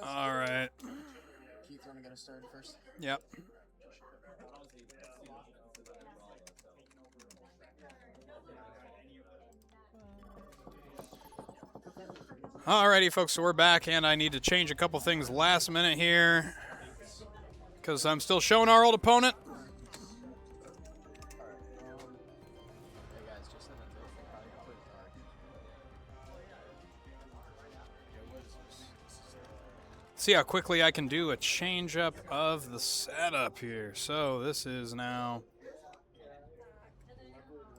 All right. Keith, you want to get us started first? Yep. Alrighty, folks, so we're back, and I need to change a couple things last minute here because I'm still showing our old opponent. Hey guys, just send it to us. Probably got pretty dark. See how quickly I can do a change up of the setup here. So this is now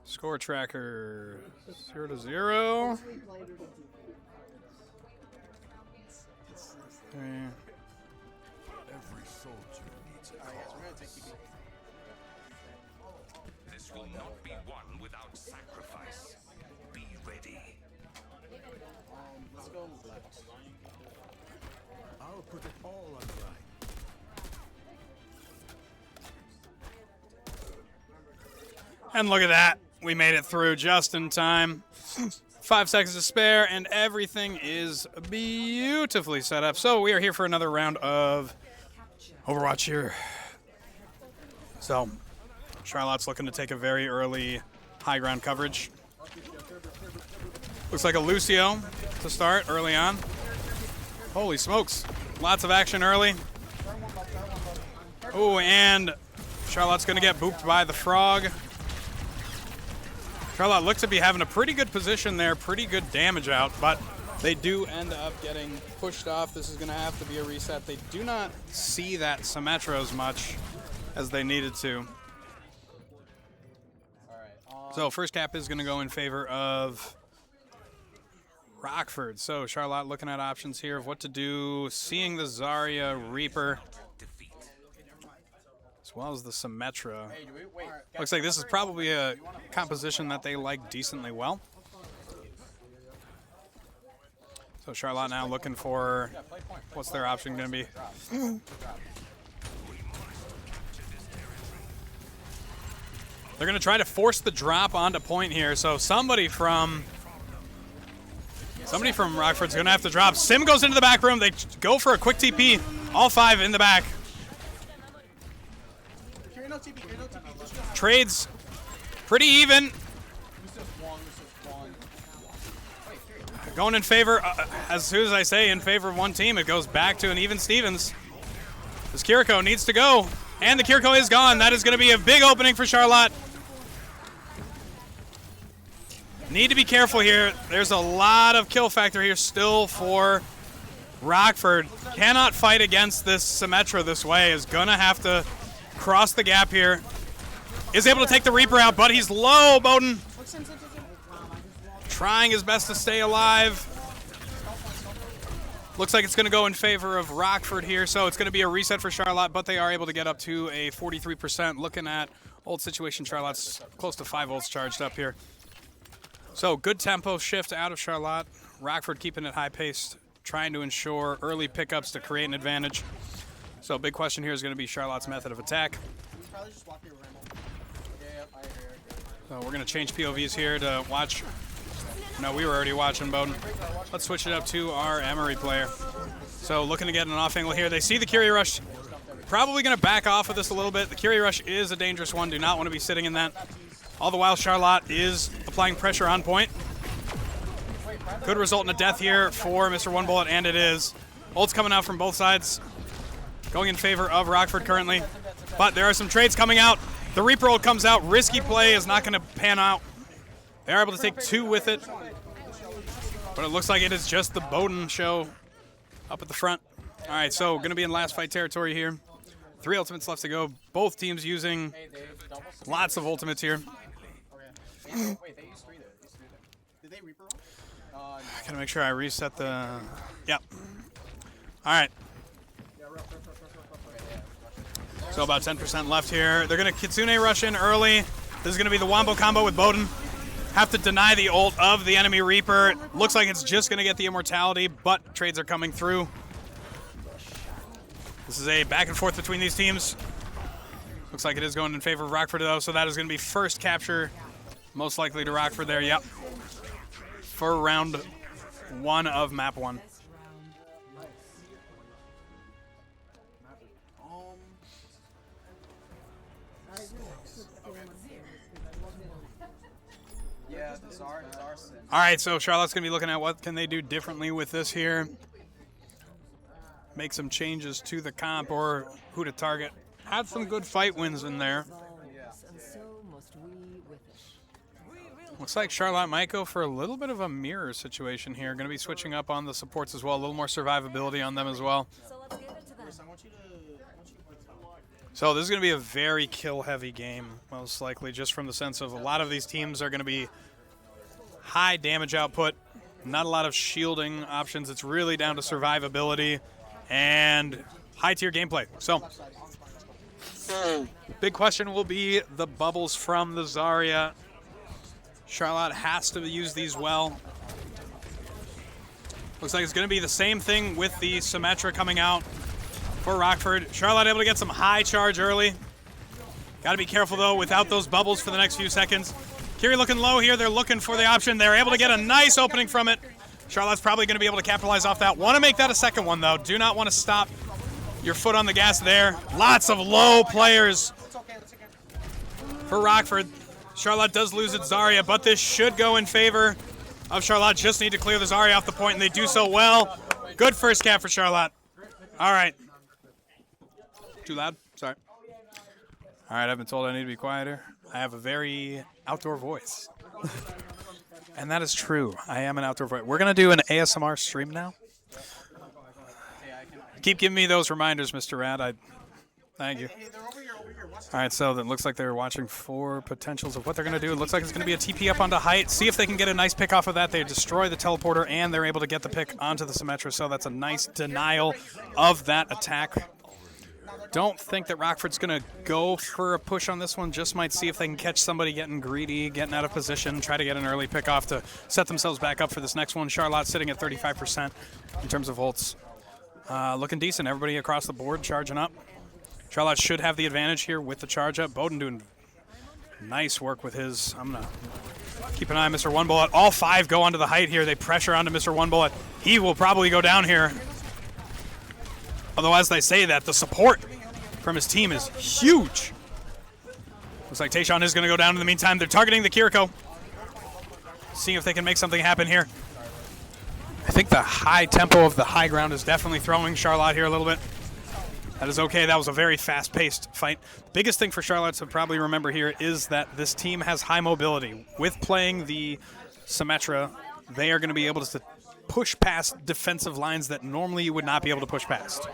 score tracker 0-0. Every soldier needs a Alright guys, we're gonna take TP. This will not be won without sacrifice. Be ready. Let's go left. I'll put it all on the line. And look at that. We made it through just in time. 5 seconds to spare, and everything is beautifully set up. So we are here for another round of Overwatch here. So Charlotte's looking to take a very early high ground coverage. Looks like a Lucio to start early on. Holy smokes. Lots of action early. Oh, and Charlotte's going to get booped by the frog. Charlotte looks to be having a pretty good position there, pretty good damage out, but they do end up getting pushed off. This is going to have to be a reset. They do not see that Symmetra as much as they needed to. So first cap is going to go in favor of Rockford. So Charlotte looking at options here of what to do, seeing the Zarya Reaper as well as the Symmetra. Hey, do we wait? Looks like this is probably a composition that they like decently well. So Charlotte now looking for what's their option going to be. They're going to try to force the drop onto point here. So somebody from Rockford's going to have to drop. Sim goes into the back room. They go for a quick TP. All 5 in the back. Trades pretty even. Going in favor, as soon as I say in favor of one team, it goes back to an even Stevens. This Kiriko needs to go, and the Kiriko is gone. That is going to be a big opening for Charlotte. Need to be careful here. There's a lot of kill factor here still for Rockford. Cannot fight against this Symmetra this way. Is going to have to cross the gap here. Is able to take the Reaper out, but he's low, Bowden. Trying his best to stay alive. Looks like it's going to go in favor of Rockford here, so it's going to be a reset for Charlotte, but they are able to get up to a 43%. Looking at old situation, Charlotte's close to 5 volts charged up here. So good tempo shift out of Charlotte. Rockford keeping it high-paced, trying to ensure early pickups to create an advantage. So big question here is going to be Charlotte's method of attack. So we're going to change POVs here to watch. No, we were already watching, Bowden. Let's switch it up to our Emery player. So looking to get an off angle here. They see the Curie Rush. Probably going to back off of this a little bit. The Curie Rush is a dangerous one. Do not want to be sitting in that. All the while, Charlotte is applying pressure on point. Could result in a death here for Mr. One Bullet, and it is. Ult's coming out from both sides. Going in favor of Rockford currently. But there are some trades coming out. The Reaper ult comes out. Risky play is not going to pan out. They are able to take 2 with it. But it looks like it is just the Bowden show up at the front. All right, so going to be in last fight territory here. 3 ultimates left to go. Both teams using lots of ultimates here. Wait, they used 3 there. Did they Reaper roll? Gotta make sure I reset the... Yep. All right. So about 10% left here. They're going to Kitsune rush in early. This is going to be the Wombo combo with Bowden. Have to deny the ult of the enemy Reaper. Looks like it's just going to get the immortality, but trades are coming through. This is a back and forth between these teams. Looks like it is going in favor of Rockford, though, so that is going to be first capture, most likely to Rockford there, yep. For round 1 of map 1. All right, so Charlotte's going to be looking at what can they do differently with this here. Make some changes to the comp or who to target. Had some good fight wins in there. Looks like Charlotte might go for a little bit of a mirror situation here. Going to be switching up on the supports as well. A little more survivability on them as well. So this is going to be a very kill-heavy game, most likely, just from the sense of a lot of these teams are going to be high damage output, not a lot of shielding options. It's really down to survivability and high-tier gameplay. So big question will be the bubbles from the Zarya. Charlotte has to use these well. Looks like it's going to be the same thing with the Symmetra coming out for Rockford. Charlotte able to get some high charge early. Got to be careful, though, without those bubbles for the next few seconds. Kiri looking low here. They're looking for the option. They're able to get a nice opening from it. Charlotte's probably going to be able to capitalize off that. Want to make that a second one, though. Do not want to stop your foot on the gas there. Lots of low players for Rockford. Charlotte does lose its Zarya, but this should go in favor of Charlotte. Just need to clear the Zarya off the point, and they do so well. Good first cap for Charlotte. All right. Too loud? Sorry. All right, I've been told I need to be quieter. I have a very outdoor voice. And that is true. I am an outdoor voice. We're going to do an ASMR stream now. Keep giving me those reminders, Mr. Rad. Thank you. All right, so it looks like they're watching for potentials of what they're going to do. It looks like it's going to be a TP up onto height. See if they can get a nice pick off of that. They destroy the teleporter, and they're able to get the pick onto the Symmetra, so that's a nice denial of that attack. Don't think that Rockford's going to go for a push on this one. Just might see if they can catch somebody getting greedy, getting out of position, try to get an early pick off to set themselves back up for this next one. Charlotte sitting at 35% in terms of ults. Looking decent. Everybody across the board charging up. Charlotte should have the advantage here with the charge up. Bowden doing nice work with his. I'm going to keep an eye on Mr. One Bullet. All five go onto the height here. They pressure onto Mr. One Bullet. He will probably go down here. Although, as they say that, the support from his team is huge. Looks like Tayshawn is going to go down in the meantime. They're targeting the Kiriko. Seeing if they can make something happen here. I think the high tempo of the high ground is definitely throwing Charlotte here a little bit. That is okay. That was a very fast-paced fight. Biggest thing for Charlotte to probably remember here is that this team has high mobility. With playing the Symmetra, they are going to be able to push past defensive lines that normally you would not be able to push past.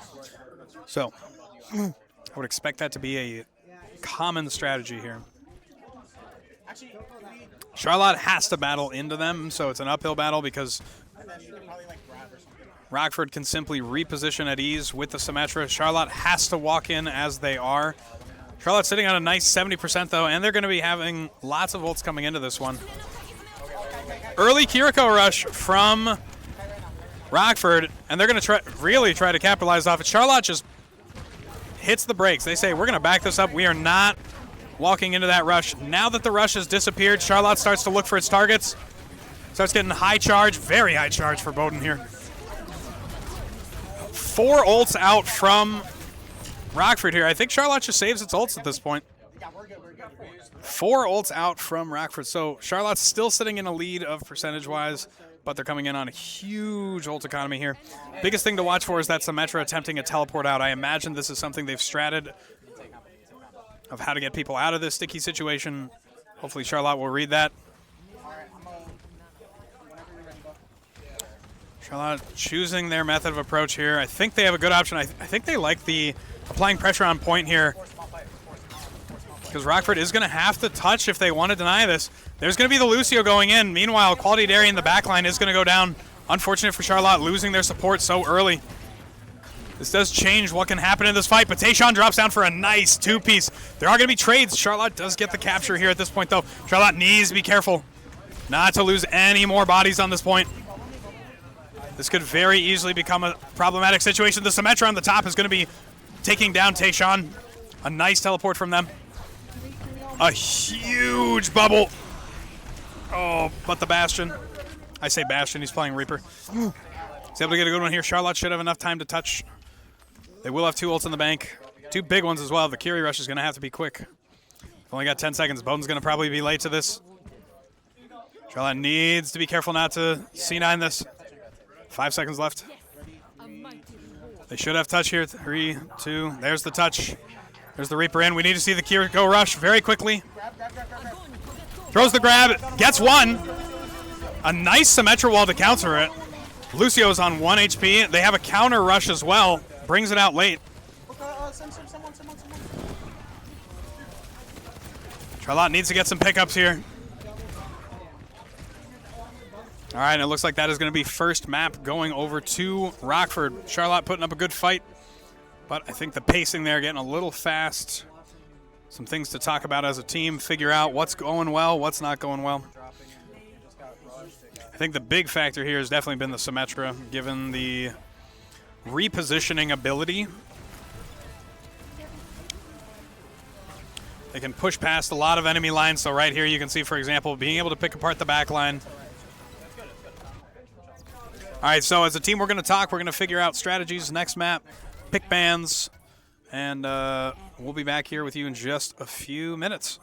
So I would expect that to be a common strategy here. Charlotte has to battle into them, so it's an uphill battle because Rockford can simply reposition at ease with the Symmetra. Charlotte has to walk in as they are. Charlotte's sitting on a nice 70% though, and they're going to be having lots of ults coming into this one. Early Kiriko rush from Rockford, and they're going to really try to capitalize off it. Charlotte just hits the brakes. They say, we're going to back this up. We are not walking into that rush. Now that the rush has disappeared, Charlotte starts to look for its targets. Starts getting high charge, very high charge for Bowden here. 4 ults out from Rockford here. I think Charlotte just saves its ults at this point. 4 ults out from Rockford. So Charlotte's still sitting in a lead of percentage-wise, but they're coming in on a huge ult economy here. Biggest thing to watch for is that Symmetra attempting a teleport out. I imagine this is something they've stratted of how to get people out of this sticky situation. Hopefully Charlotte will read that. Charlotte choosing their method of approach here. I think they have a good option. I think they like the applying pressure on point here, because Rockford is going to have to touch if they want to deny this. There's going to be the Lucio going in. Meanwhile, Quality Dairy in the backline is going to go down. Unfortunate for Charlotte, losing their support so early. This does change what can happen in this fight, but Tayshawn drops down for a nice 2-piece. There are going to be trades. Charlotte does get the capture here at this point, though. Charlotte needs to be careful not to lose any more bodies on this point. This could very easily become a problematic situation. The Symmetra on the top is going to be taking down Tayshawn. A nice teleport from them. A huge bubble. Oh, but the Bastion. I say Bastion, he's playing Reaper. He's able to get a good one here. Charlotte should have enough time to touch. They will have 2 ults in the bank. 2 big ones as well. The Kiri rush is going to have to be quick. Only got 10 seconds. Bowden's going to probably be late to this. Charlotte needs to be careful not to C9 this. 5 seconds left. They should have touch here. 3, 2. There's the touch. There's the Reaper in. We need to see the Kiriko rush very quickly. Throws the grab. Gets one. A nice Symmetra wall to counter it. Lucio's on 1 HP. They have a counter rush as well. Brings it out late. Charlotte needs to get some pickups here. All right, and it looks like that is going to be first map going over to Rockford. Charlotte putting up a good fight, but I think the pacing there getting a little fast. Some things to talk about as a team, figure out what's going well, what's not going well. I think the big factor here has definitely been the Symmetra, given the repositioning ability. They can push past a lot of enemy lines, so right here you can see, for example, being able to pick apart the back line. All right, so as a team, we're going to talk. We're going to figure out strategies, next map, pick bans, and we'll be back here with you in just a few minutes.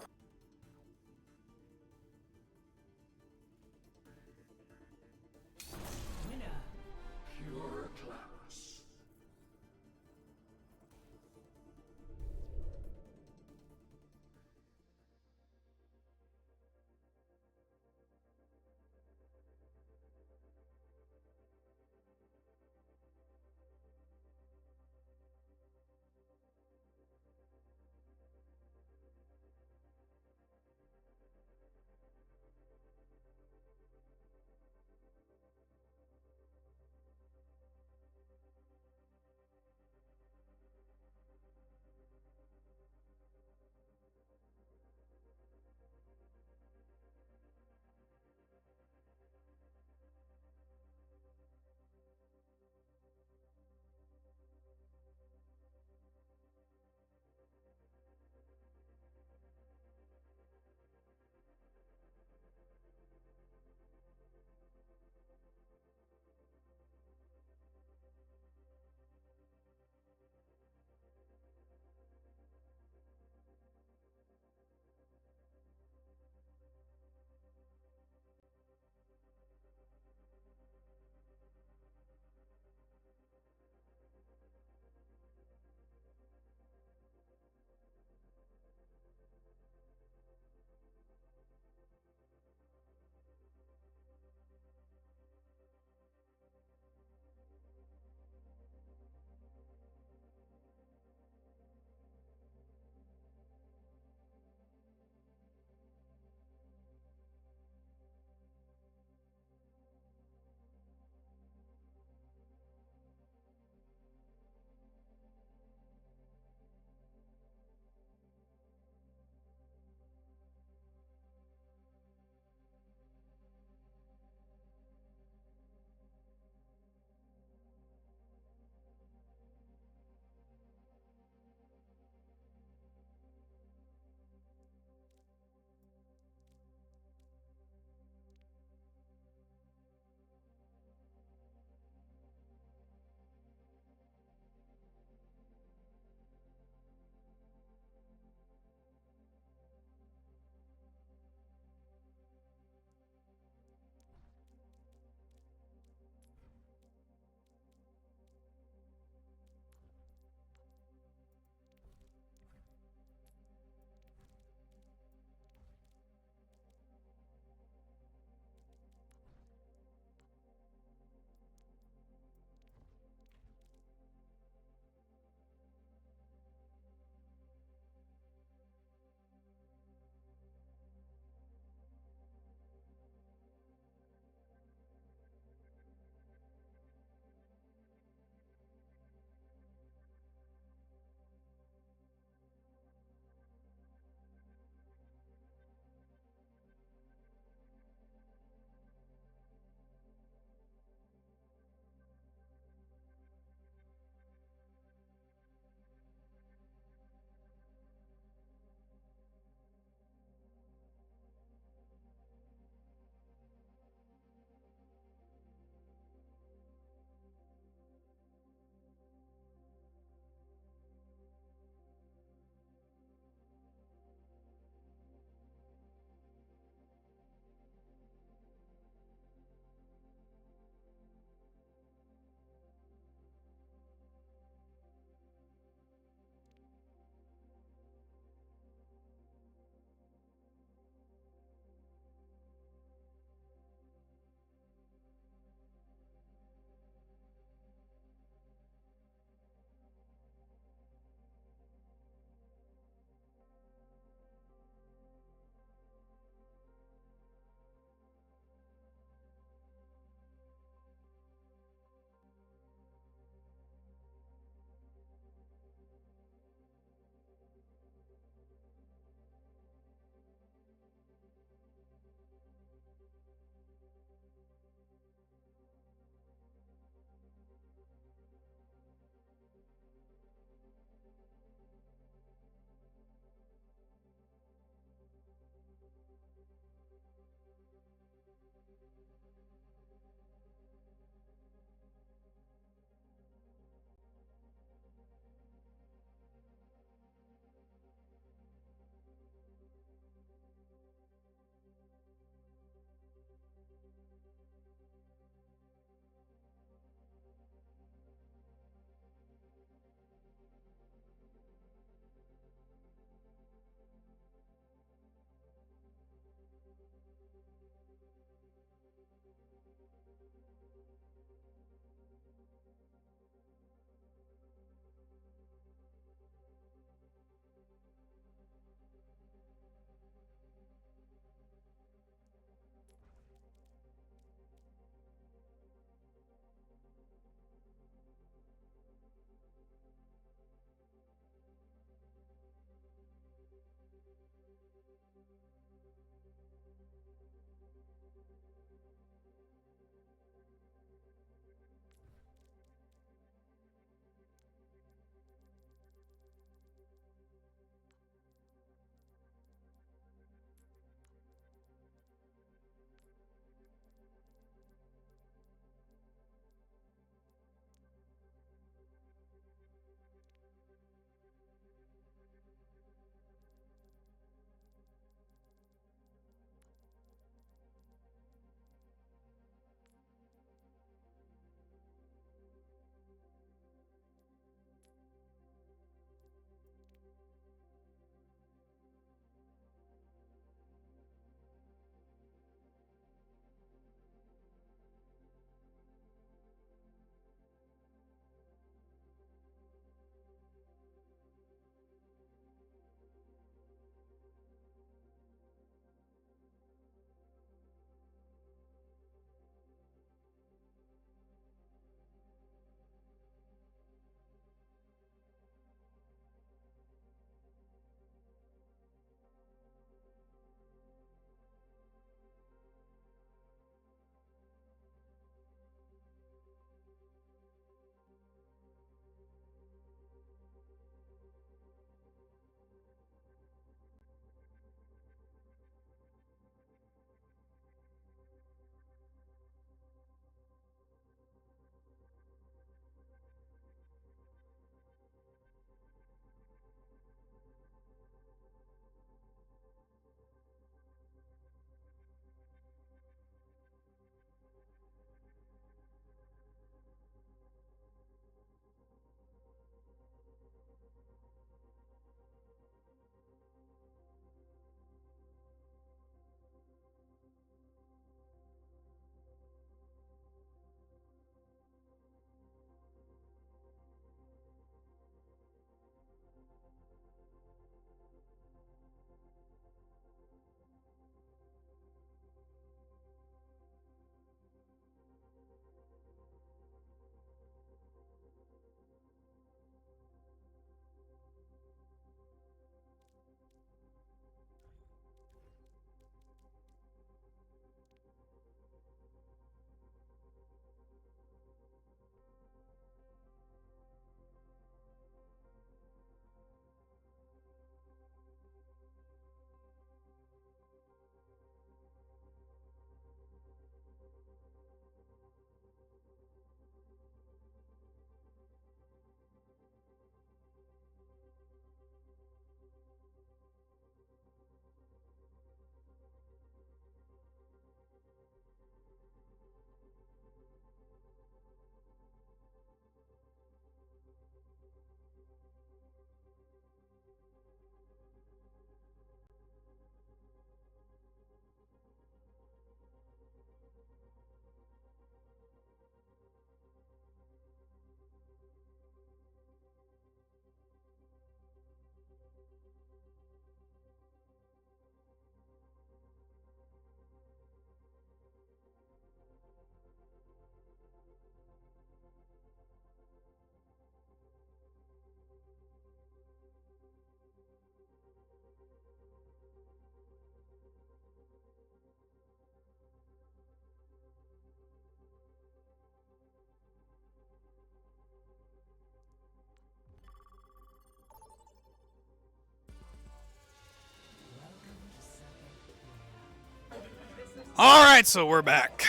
All right, so we're back.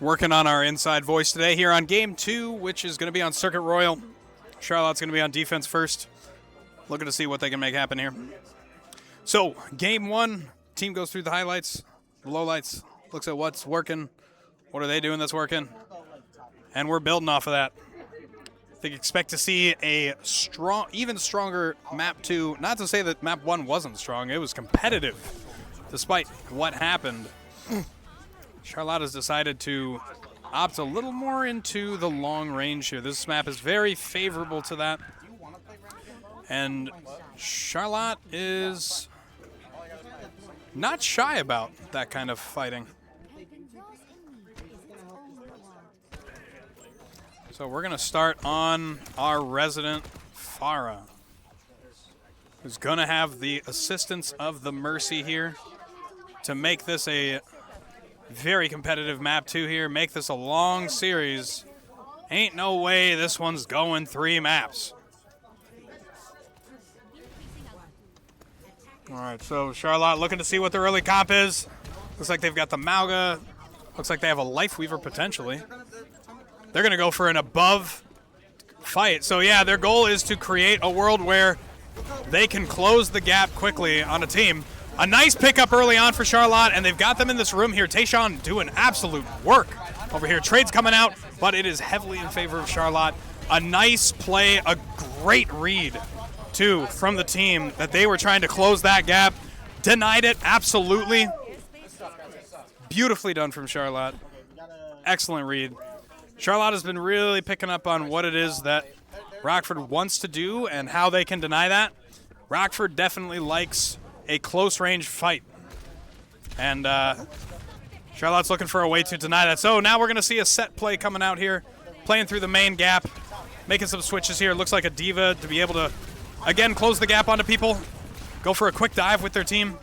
Working on our inside voice today here on Game 2, which is going to be on Circuit Royal. Charlotte's going to be on defense first. Looking to see what they can make happen here. So, Game 1, team goes through the highlights, the lowlights, looks at what's working, what are they doing that's working, and we're building off of that. I think expect to see a strong, even stronger Map 2. Not to say that Map 1 wasn't strong, it was competitive. Despite what happened, Charlotte has decided to opt a little more into the long range here. This map is very favorable to that. And Charlotte is not shy about that kind of fighting. So we're going to start on our resident Farah, who's going to have the assistance of the Mercy here to make this a very competitive map 2 here, make this a long series. Ain't no way this one's going 3 maps. All right, so Charlotte looking to see what the early comp is. Looks like they've got the Mauga. Looks like they have a Life Weaver potentially. They're going to go for an above fight. So yeah, their goal is to create a world where they can close the gap quickly on a team. A nice pickup early on for Charlotte, and they've got them in this room here. Tayshawn doing absolute work over here. Trade's coming out, but it is heavily in favor of Charlotte. A nice play, a great read, too, from the team that they were trying to close that gap. Denied it, absolutely. Beautifully done from Charlotte. Excellent read. Charlotte has been really picking up on what it is that Rockford wants to do and how they can deny that. Rockford definitely likes a close-range fight. And Charlotte's looking for a way to deny that. So now we're going to see a set play coming out here, playing through the main gap, making some switches here. Looks like a Diva to be able to, again, close the gap onto people, go for a quick dive with their team.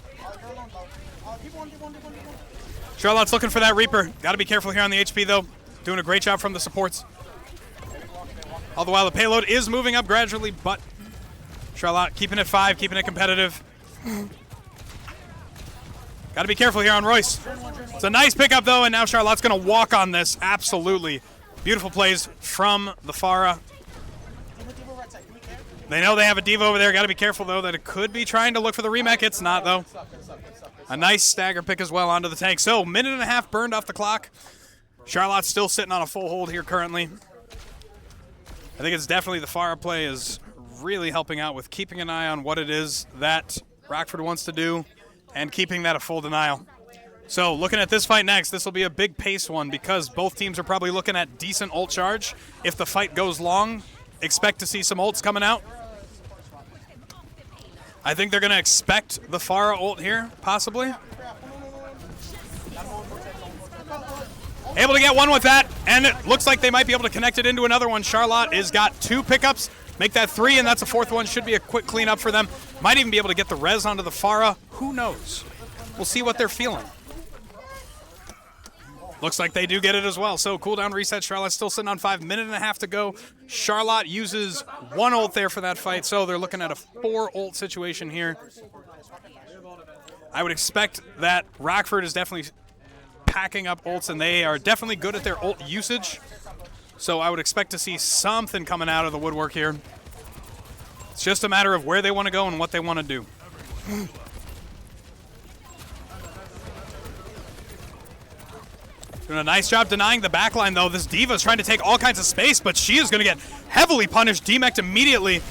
Charlotte's looking for that Reaper. Got to be careful here on the HP, though. Doing a great job from the supports. All the while, the payload is moving up gradually, but Charlotte keeping it 5, keeping it competitive. Got to be careful here on Royce. It's a nice pickup, though, and now Charlotte's going to walk on this. Absolutely. Beautiful plays from the Farah. They know they have a Diva over there. Got to be careful, though, that it could be trying to look for the remake. It's not, though. A nice stagger pick as well onto the tank. So, minute and a half burned off the clock. Charlotte's still sitting on a full hold here currently. I think it's definitely the Farah play is really helping out with keeping an eye on what it is that Rockford wants to do and keeping that a full denial. So looking at this fight next, this will be a big pace one because both teams are probably looking at decent ult charge. If the fight goes long, expect to see some ults coming out. I think they're going to expect the Farah ult here, possibly. Able to get one with that, and it looks like they might be able to connect it into another one. Charlotte has got 2 pickups. Make that 3, and that's a 4th one. Should be a quick cleanup for them. Might even be able to get the res onto the Farah. Who knows? We'll see what they're feeling. Looks like they do get it as well. So cooldown reset. Charlotte's still sitting on 5. Minute and a half to go. Charlotte uses 1 ult there for that fight, so they're looking at a 4 ult situation here. I would expect that Rockford is definitely packing up ults, and they are definitely good at their ult usage. So I would expect to see something coming out of the woodwork here. It's just a matter of where they want to go and what they want to do. Doing a nice job denying the backline, though. This Diva is trying to take all kinds of space, but she is going to get heavily punished. Demect immediately.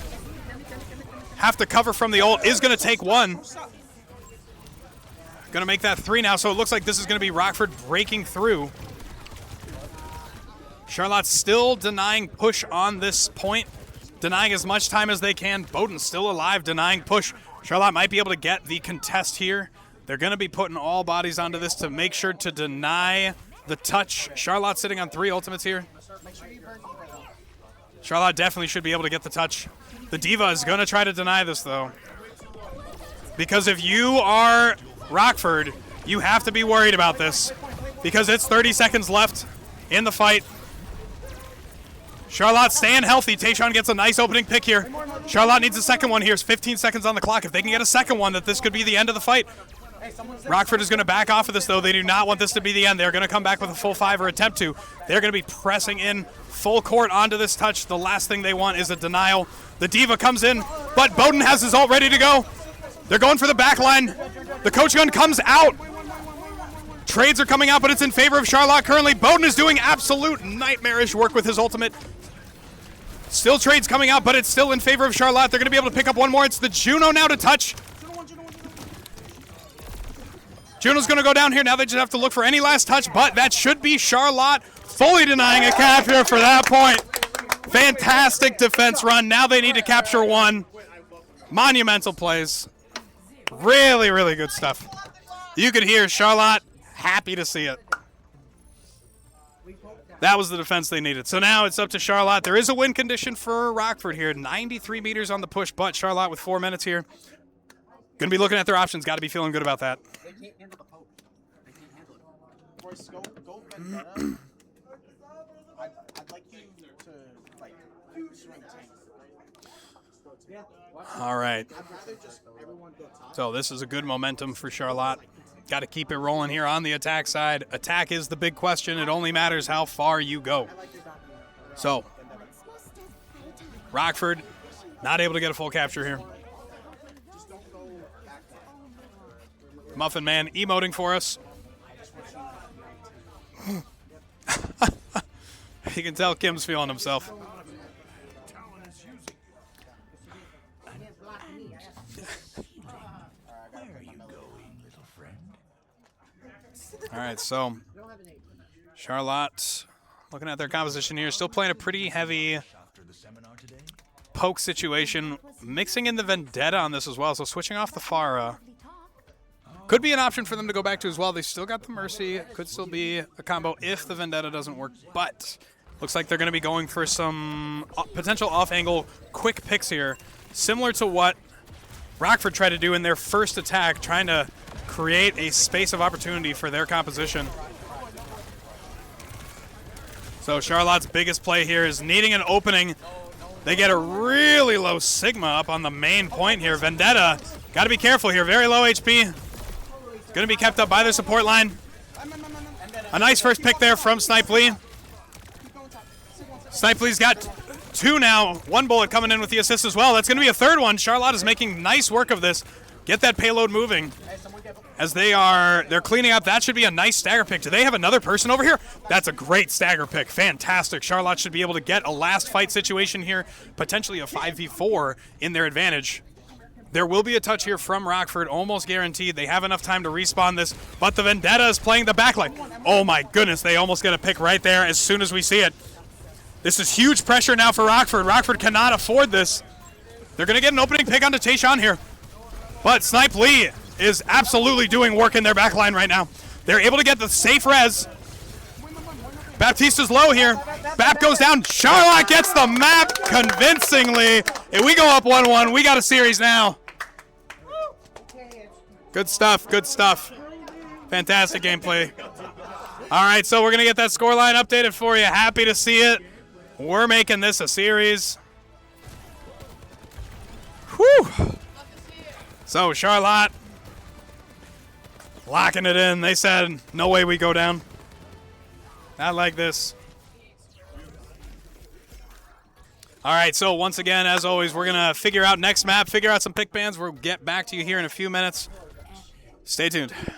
Have to cover from the ult. Is going to take 1. Going to make that 3 now, so it looks like this is going to be Rockford breaking through. Charlotte's still denying push on this point, denying as much time as they can. Bowden's still alive, denying push. Charlotte might be able to get the contest here. They're going to be putting all bodies onto this to make sure to deny the touch. Charlotte sitting on 3 ultimates here. Charlotte definitely should be able to get the touch. The Diva is going to try to deny this, though. Because if you are Rockford, you have to be worried about this. Because it's 30 seconds left in the fight. Charlotte staying healthy. Tayshawn gets a nice opening pick here. Charlotte needs a second one here. It's 15 seconds on the clock. If they can get a second one, that this could be the end of the fight. Rockford is going to back off of this, though. They do not want this to be the end. They're going to come back with a full 5 or attempt to. They're going to be pressing in full court onto this touch. The last thing they want is a denial. The Diva comes in, but Bowden has his ult ready to go. They're going for the back line. The coach gun comes out. Trades are coming out, but it's in favor of Charlotte currently. Bowden is doing absolute nightmarish work with his ultimate. Still trades coming out, but it's still in favor of Charlotte. They're going to be able to pick up one more. It's the Juno now to touch. Juno's going to go down here. Now they just have to look for any last touch, but that should be Charlotte fully denying a capture for that point. Fantastic defense run. Now they need to capture one. Monumental plays. Really, really good stuff. You could hear Charlotte happy to see it. That was the defense they needed. So now it's up to Charlotte. There is a win condition for Rockford here. 93 meters on the push, but Charlotte with 4 minutes here. Going to be looking at their options. Got to be feeling good about that. They can't handle the poke. They can't handle it. Boys, go Vendetta. I'd like you to, like, swing tank. Yeah. All right. I'd rather just everyone go top. So this is a good momentum for Charlotte. Got to keep it rolling here on the attack side. Attack is the big question. It only matters how far you go. So, Rockford not able to get a full capture here. Muffin Man emoting for us. You can tell Kim's feeling himself. All right, so Charlotte, looking at their composition here, still playing a pretty heavy poke situation, mixing in the Vendetta on this as well, so switching off the Pharah. Could be an option for them to go back to as well. They still got the Mercy. Could still be a combo if the Vendetta doesn't work, but looks like they're going to be going for some potential off-angle quick picks here, similar to what Rockford tried to do in their first attack, trying to create a space of opportunity for their composition. So Charlotte's biggest play here is needing an opening. They get a really low Sigma up on the main point here. Vendetta, got to be careful here. Very low HP. Going to be kept up by their support line. A nice first pick there from Snipe Lee. Snipe Lee's got 2 now. 1 bullet coming in with the assist as well. That's going to be a 3rd one. Charlotte is making nice work of this. Get that payload moving. As they're cleaning up. That should be a nice stagger pick. Do they have another person over here? That's a great stagger pick. Fantastic. Charlotte should be able to get a last fight situation here. Potentially a 5v4 in their advantage. There will be a touch here from Rockford, almost guaranteed. They have enough time to respawn this, but the Vendetta is playing the backline. Oh my goodness, they almost get a pick right there as soon as we see it. This is huge pressure now for Rockford. Rockford cannot afford this. They're going to get an opening pick onto Tayshawn here. But Snipe Lee is absolutely doing work in their backline right now. They're able to get the safe res. Baptista's low here. Bap goes down. Charlotte gets the map convincingly. If we go up 1-1, we got a series now. Good stuff, good stuff. Fantastic gameplay. All right, so we're going to get that scoreline updated for you. Happy to see it. We're making this a series. Whew. So Charlotte locking it in. They said, no way we go down. Not like this. All right, so once again, as always, we're going to figure out next map, figure out some pick bans. We'll get back to you here in a few minutes. Stay tuned. That's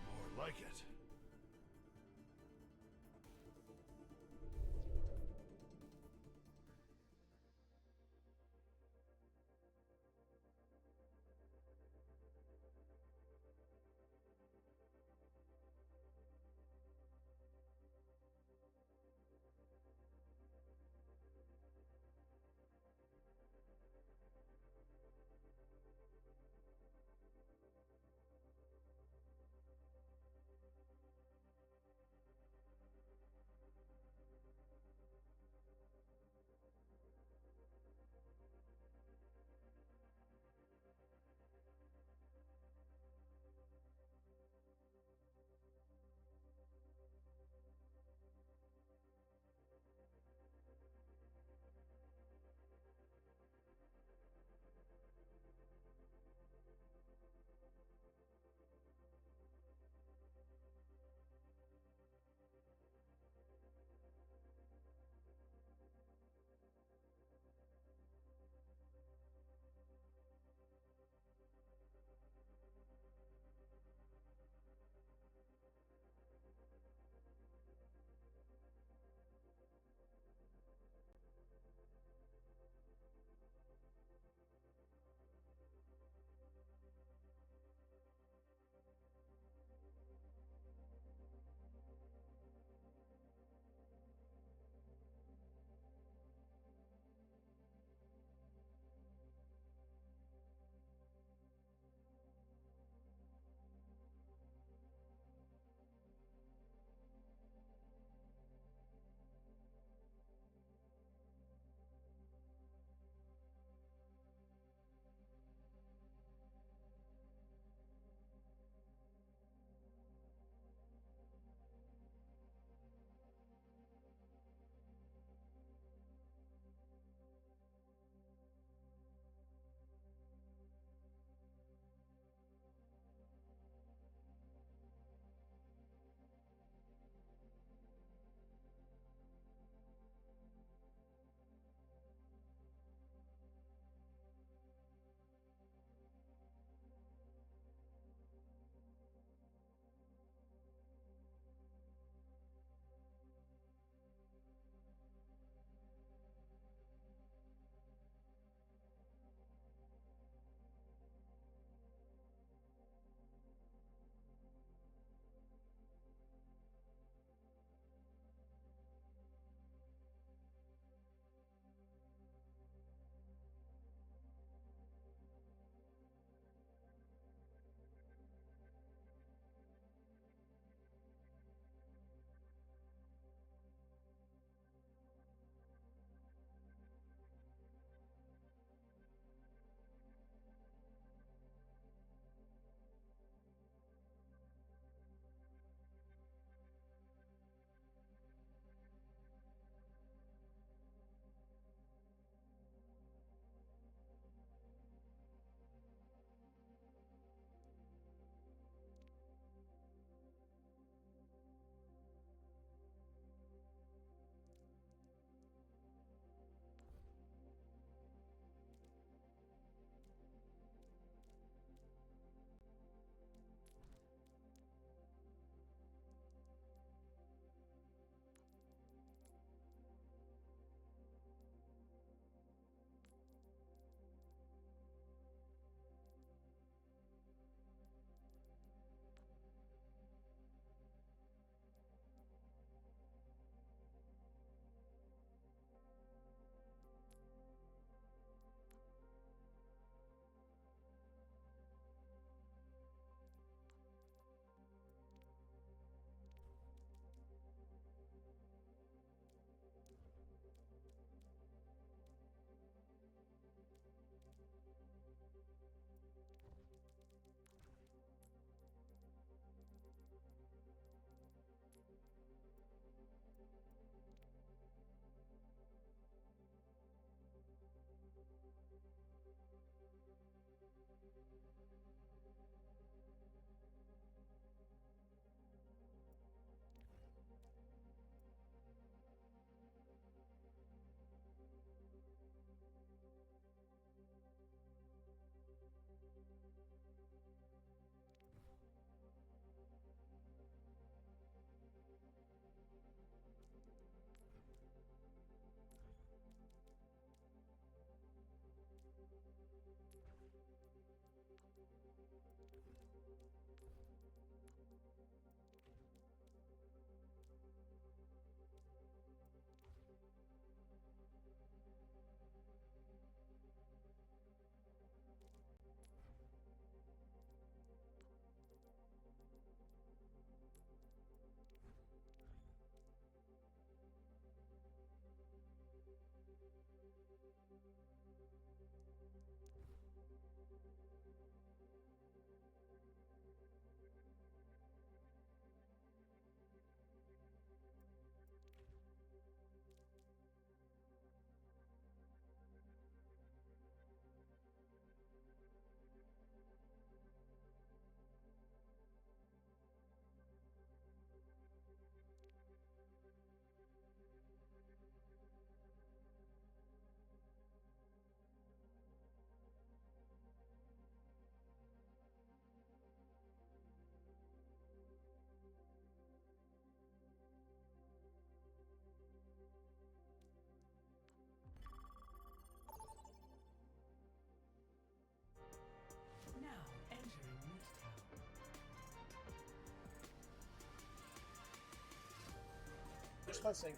more like it.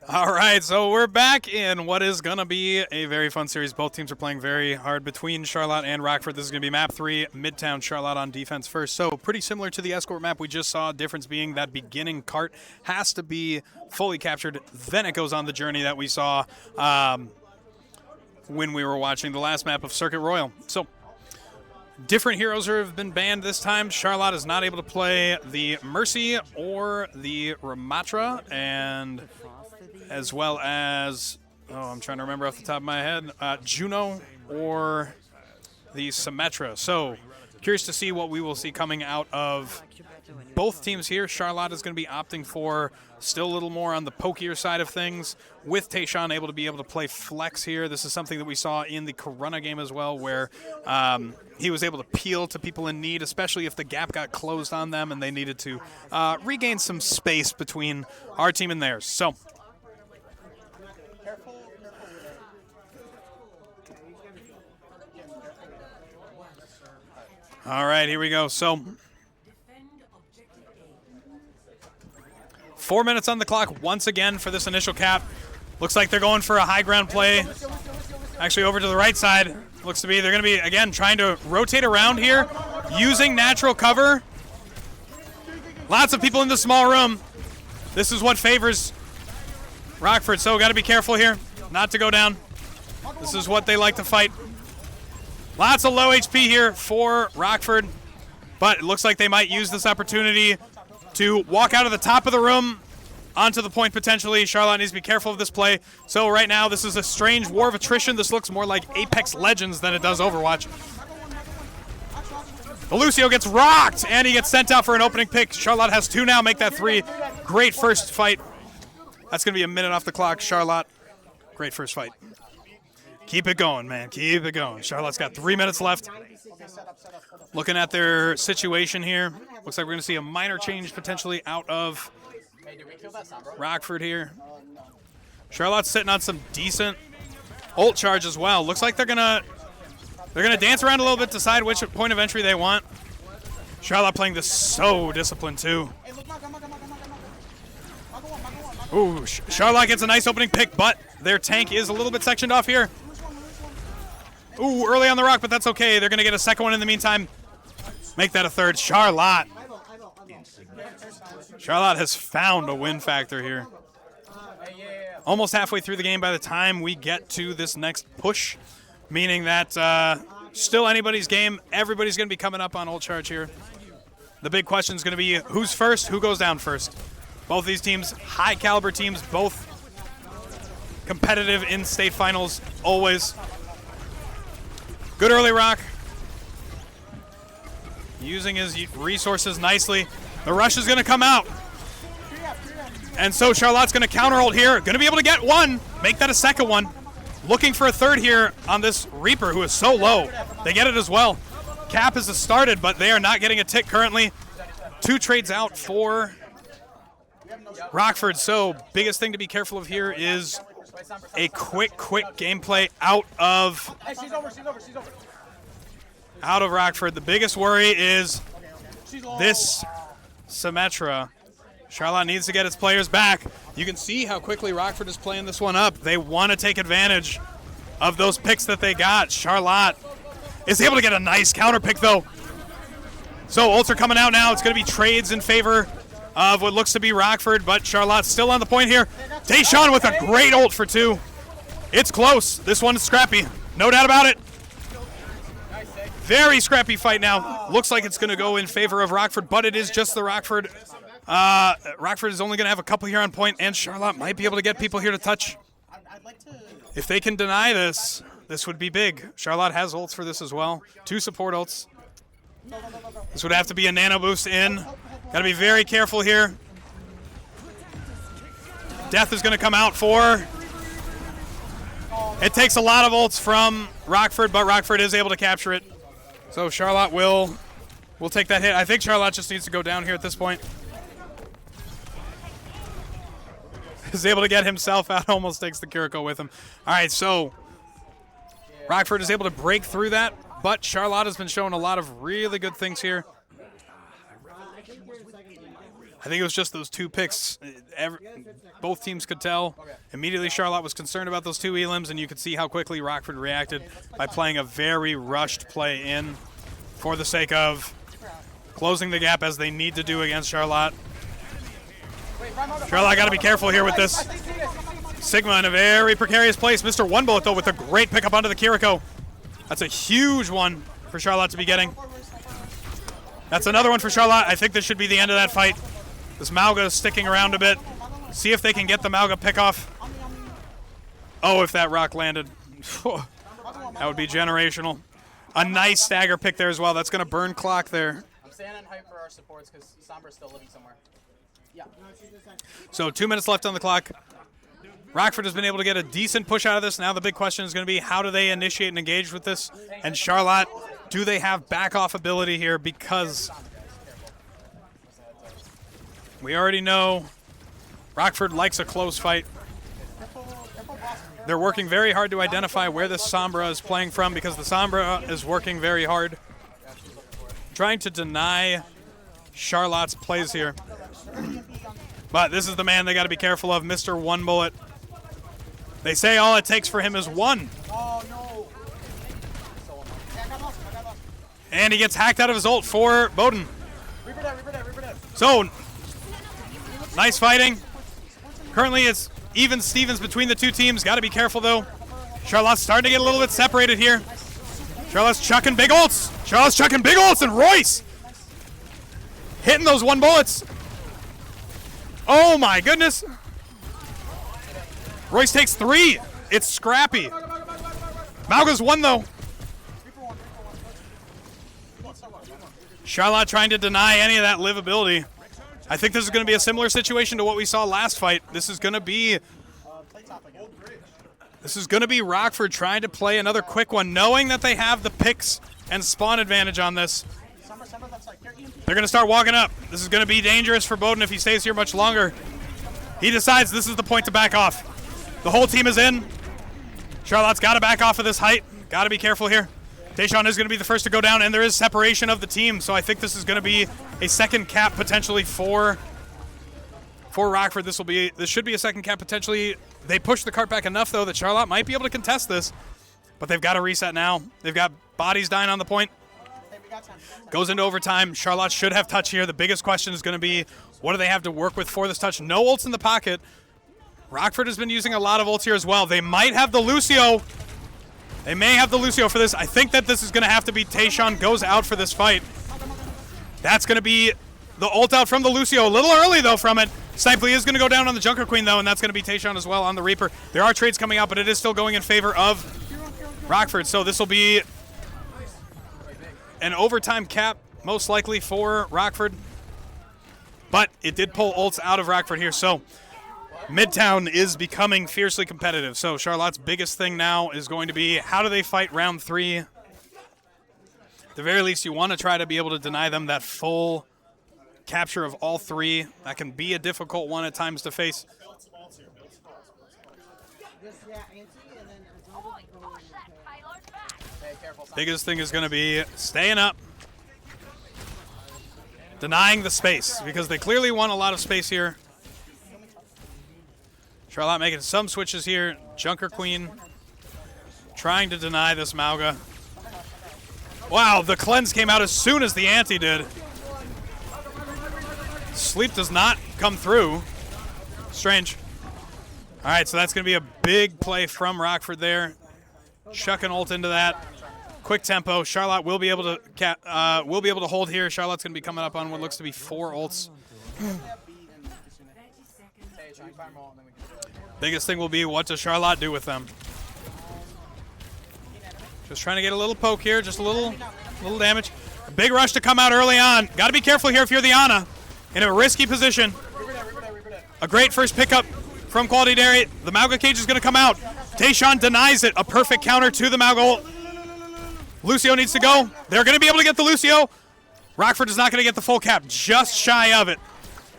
All right, so we're back in what is going to be a very fun series. Both teams are playing very hard between Charlotte and Rockford. This is going to be map 3, Midtown Charlotte on defense first. So pretty similar to the escort map we just saw, difference being that beginning cart has to be fully captured. Then it goes on the journey that we saw when we were watching the last map of Circuit Royal. So different heroes have been banned this time. Charlotte is not able to play the Mercy or the Ramatra, and as well as, I'm trying to remember off the top of my head, Juno or the Symmetra. So curious to see what we will see coming out of both teams here. Charlotte is going to be opting for still a little more on the pokier side of things, with Tayshawn able to play flex here. This is something that we saw in the Corona game as well, where he was able to peel to people in need, especially if the gap got closed on them and they needed to regain some space between our team and theirs. So all right, here we go. So 4 minutes on the clock once again for this initial cap. Looks like they're going for a high ground play. Actually, over to the right side. Looks to be they're going to be, again, trying to rotate around here, using natural cover. Lots of people in the small room. This is what favors Rockford, so got to be careful here not to go down. This is what they like to fight. Lots of low HP here for Rockford, but it looks like they might use this opportunity to walk out of the top of the room onto the point potentially. Charlotte needs to be careful of this play. So right now, this is a strange war of attrition. This looks more like Apex Legends than it does Overwatch. Lucio gets rocked, and he gets sent out for an opening pick. Charlotte has 2 now, make that 3. Great first fight. That's going to be a minute off the clock. Charlotte, great first fight. Keep it going, man. Keep it going. Charlotte's got 3 minutes left. Looking at their situation here, looks like we're going to see a minor change potentially out of Rockford here. Charlotte's sitting on some decent ult charge as well. Looks like they're gonna dance around a little bit, decide which point of entry they want. Charlotte playing this so disciplined too. Ooh, Charlotte gets a nice opening pick, but their tank is a little bit sectioned off here. Ooh, early on the rock, but that's okay. They're gonna get a second one in the meantime. Make that a third. Charlotte has found a win factor here. Almost halfway through the game by the time we get to this next push, meaning that still anybody's game. Everybody's going to be coming up on ult charge here. The big question is going to be who's first, who goes down first. Both these teams, high caliber teams, both competitive in state finals always. Good early rock. Using his resources nicely. The rush is going to come out. And so Charlotte's going to counter ult here. Going to be able to get one. Make that a second one. Looking for a third here on this Reaper, who is so low. They get it as well. Cap is started, but they are not getting a tick currently. 2 trades out for Rockford. So biggest thing to be careful of here is a quick gameplay out of Rockford. The biggest worry is this Symmetra. Charlotte needs to get its players back. You can see how quickly Rockford is playing this one up. They want to take advantage of those picks that they got. Charlotte is able to get a nice counter pick, though. So ults are coming out now. It's going to be trades in favor of what looks to be Rockford, but Charlotte's still on the point here. Tayshawn with a great ult for 2. It's close. This one is scrappy. No doubt about it. Very scrappy fight now. Looks like it's going to go in favor of Rockford, but it is just the Rockford. Rockford is only going to have a couple here on point, and Charlotte might be able to get people here to touch. If they can deny this, this would be big. Charlotte has ults for this as well. 2 support ults. This would have to be a nano boost in. Got to be very careful here. Death is going to come out for. It takes a lot of ults from Rockford, but Rockford is able to capture it. So Charlotte will take that hit. I think Charlotte just needs to go down here at this point. Is able to get himself out, almost takes the Kiriko with him. All right, so Rockford is able to break through that, but Charlotte has been showing a lot of really good things here. I think it was just those 2 picks. Both teams could tell. Immediately, Charlotte was concerned about those 2 elims, and you could see how quickly Rockford reacted by playing a very rushed play in for the sake of closing the gap as they need to do against Charlotte. Charlotte got to be careful here with this. Sigma in a very precarious place. Mr. One Bullet, though, with a great pickup onto the Kiriko. That's a huge one for Charlotte to be getting. That's another one for Charlotte. I think this should be the end of that fight. This Mauga is sticking around a bit. See if they can get the Mauga pick off. Oh, if that rock landed. That would be generational. A nice stagger pick there as well. That's going to burn clock there. I'm staying on hype for our supports because Sombra's still living somewhere. Yeah. So 2 minutes left on the clock. Rockford has been able to get a decent push out of this. Now the big question is going to be how do they initiate and engage with this? And Charlotte, do they have back-off ability here? Because we already know Rockford likes a close fight. They're working very hard to identify where this Sombra is playing from because the Sombra is working very hard, trying to deny Charlotte's plays here. But this is the man they got to be careful of, Mr. One Bullet. They say all it takes for him is 1. Oh, no. And he gets hacked out of his ult for Bowden. Reaper dead. So, nice fighting. Currently, it's even Stevens between the 2 teams. Got to be careful, though. Charlotte's starting to get a little bit separated here. Charlotte's chucking big ults. And Royce hitting those 1 bullets. Oh, my goodness. Royce takes 3. It's scrappy. Mauga's 1, though. Charlotte trying to deny any of that livability. I think this is going to be a similar situation to what we saw last fight. This is going to be Rockford trying to play another quick one, knowing that they have the picks and spawn advantage on this. They're going to start walking up. This is going to be dangerous for Bowden if he stays here much longer. He decides this is the point to back off. The whole team is in. Charlotte's got to back off of this height. Got to be careful here. Tayshawn is going to be the first to go down, and there is separation of the team, so I think this is going to be a second cap potentially for Rockford. This should be a second cap potentially. They push the cart back enough, though, that Charlotte might be able to contest this, but they've got to reset now. They've got bodies dying on the point. Goes into overtime. Charlotte should have touch here. The biggest question is going to be, what do they have to work with for this touch? No ults in the pocket. Rockford has been using a lot of ults here as well. They might have the Lucio. They may have the Lucio for this. I think that this is going to have to be Tayshawn goes out for this fight. That's going to be the ult out from the Lucio. A little early, though, from it. Snipely is going to go down on the Junker Queen, though, and that's going to be Tayshawn as well on the Reaper. There are trades coming out, but it is still going in favor of Rockford. So this will be an overtime cap, most likely, for Rockford. But it did pull ults out of Rockford here, so Midtown is becoming fiercely competitive. So Charlotte's biggest thing now is going to be how do they fight round 3? At the very least, you want to try to be able to deny them that full capture of all 3. That can be a difficult one at times to face. Biggest thing is going to be staying up, denying the space, because they clearly want a lot of space here. Charlotte making some switches here. Junker Queen trying to deny this Mauga. Wow, the cleanse came out as soon as the anti did. Sleep does not come through. Strange. All right, so that's going to be a big play from Rockford there. Chuck an ult into that. Quick tempo. Charlotte will be able to hold here. Charlotte's going to be coming up on what looks to be 4 ults. Biggest thing will be, what does Charlotte do with them? Just trying to get a little poke here, just a little damage. A big rush to come out early on. Got to be careful here if you're the Ana. In a risky position. A great first pickup from Quality Dairy. The Mauga cage is going to come out. Tayshawn denies it. A perfect counter to the Mauga ult. Lucio needs to go. They're going to be able to get the Lucio. Rockford is not going to get the full cap, just shy of it.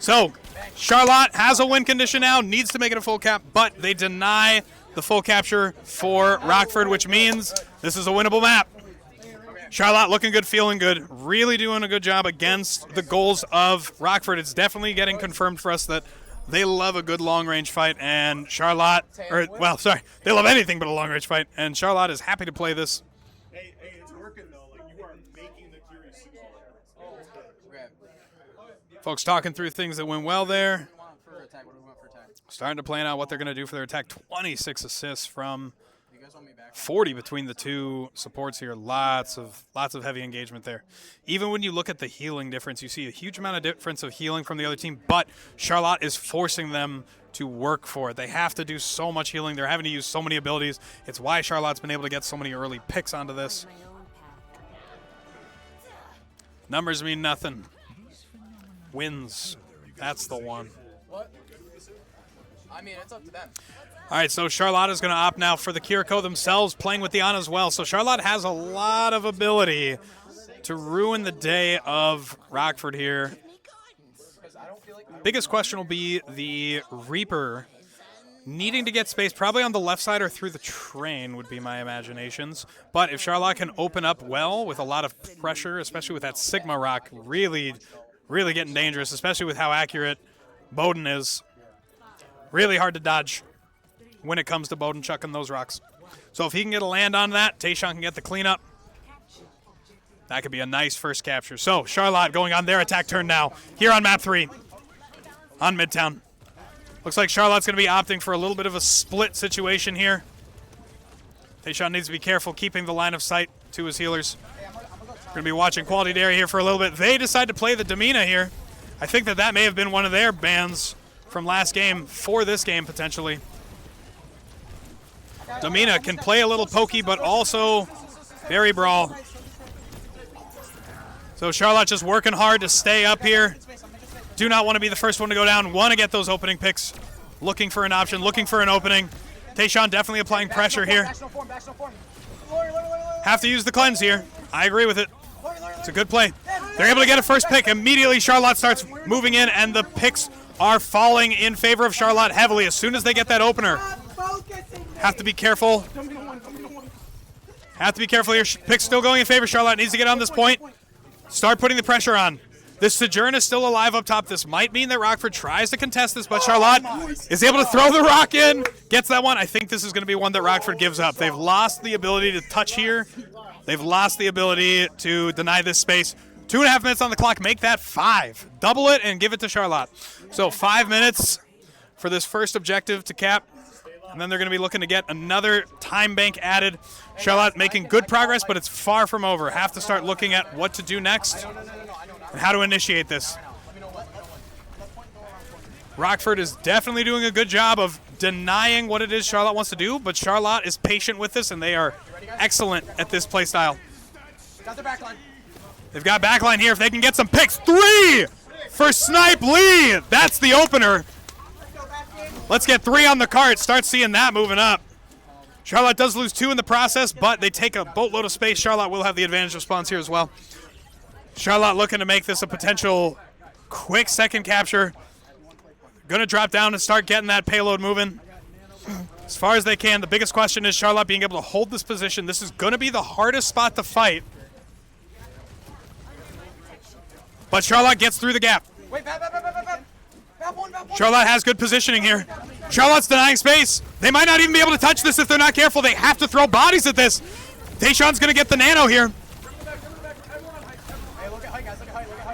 So Charlotte has a win condition now, needs to make it a full cap, but they deny the full capture for Rockford, which means this is a winnable map. Charlotte looking good, feeling good, really doing a good job against the goals of Rockford. It's definitely getting confirmed for us that they love a good long-range fight, and Charlotte, they love anything but a long-range fight, and Charlotte is happy to play this. Hey, it's working though. Like, you are making the Curie suit. Folks talking through things that went well there. Starting to plan out what they're going to do for their attack. 26 assists from 40 between the two supports here. Lots of heavy engagement there. Even when you look at the healing difference, you see a huge amount of difference of healing from the other team, but Charlotte is forcing them to work for it. They have to do so much healing. They're having to use so many abilities. It's why Charlotte's been able to get so many early picks onto this. Numbers mean nothing. Wins. That's the one. What? I mean, it's up to them. All right, so Charlotte is going to opt now for the Kiriko themselves, playing with the Ana as well. So Charlotte has a lot of ability to ruin the day of Rockford here. Biggest question will be the Reaper needing to get space, probably on the left side or through the train would be my imaginations. But if Charlotte can open up well with a lot of pressure, especially with that Sigma Rock, really getting dangerous, especially with how accurate Bowden is. Really hard to dodge when it comes to Bowden chucking those rocks. So if he can get a land on that, Tayshawn can get the cleanup. That could be a nice first capture. So Charlotte going on their attack turn now here on map 3 on Midtown. Looks like Charlotte's going to be opting for a little bit of a split situation here. Tayshawn needs to be careful keeping the line of sight to his healers. We're going to be watching Quality Dairy here for a little bit. They decide to play the Domina here. I think that may have been one of their bans from last game for this game, potentially. Domina can play a little pokey, but also very brawl. So Charlotte just working hard to stay up here. Do not want to be the first one to go down. Want to get those opening picks. Looking for an option, looking for an opening. Tayshawn definitely applying pressure here. Have to use the cleanse here. I agree with it. It's a good play. They're able to get a first pick. Immediately Charlotte starts moving in, and the picks are falling in favor of Charlotte heavily as soon as they get that opener. Have to be careful. Have to be careful here. Pick's still going in favor. Charlotte needs to get on this point. Start putting the pressure on. This Sojourn is still alive up top. This might mean that Rockford tries to contest this, but Charlotte is able to throw the rock in. Gets that one. I think this is going to be one that Rockford gives up. They've lost the ability to touch here. They've lost the ability to deny this space. 2.5 minutes on the clock. Make that 5. Double it and give it to Charlotte. So 5 minutes for this first objective to cap. And then they're going to be looking to get another time bank added. Charlotte making good progress, but it's far from over. Have to start looking at what to do next and how to initiate this. Rockford is definitely doing a good job of denying what it is Charlotte wants to do, but Charlotte is patient with this, and they are excellent at this play style. They've got backline here. If they can get some picks. 3 for Snipe Lee. That's the opener. Let's get 3 on the cart. Start seeing that moving up. Charlotte does lose 2 in the process, but they take a boatload of space. Charlotte will have the advantage response here as well. Charlotte looking to make this a potential quick second capture. Going to drop down and start getting that payload moving as far as they can. The biggest question is Charlotte being able to hold this position. This is going to be the hardest spot to fight. But Charlotte gets through the gap. Charlotte has good positioning here. Charlotte's denying space. They might not even be able to touch this if they're not careful. They have to throw bodies at this. Tayshawn's going to get the nano here.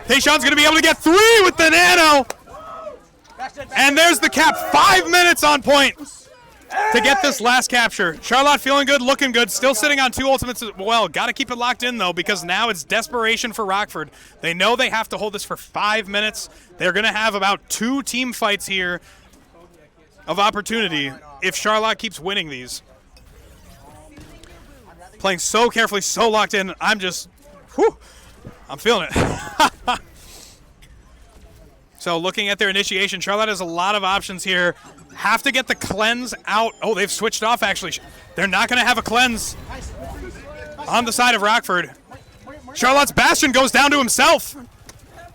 Tayshawn's going to be able to get 3 with the nano. And there's the cap. 5 minutes on point to get this last capture. Charlotte feeling good, looking good, still sitting on 2 ultimates as well. Got to keep it locked in, though, because now it's desperation for Rockford. They know they have to hold this for 5 minutes. They're going to have about 2 team fights here of opportunity if Charlotte keeps winning these. Playing so carefully, so locked in. I'm feeling it. So looking at their initiation, Charlotte has a lot of options here. Have to get the cleanse out. Oh, they've switched off, actually. They're not going to have a cleanse on the side of Rockford. Charlotte's Bastion goes down to himself.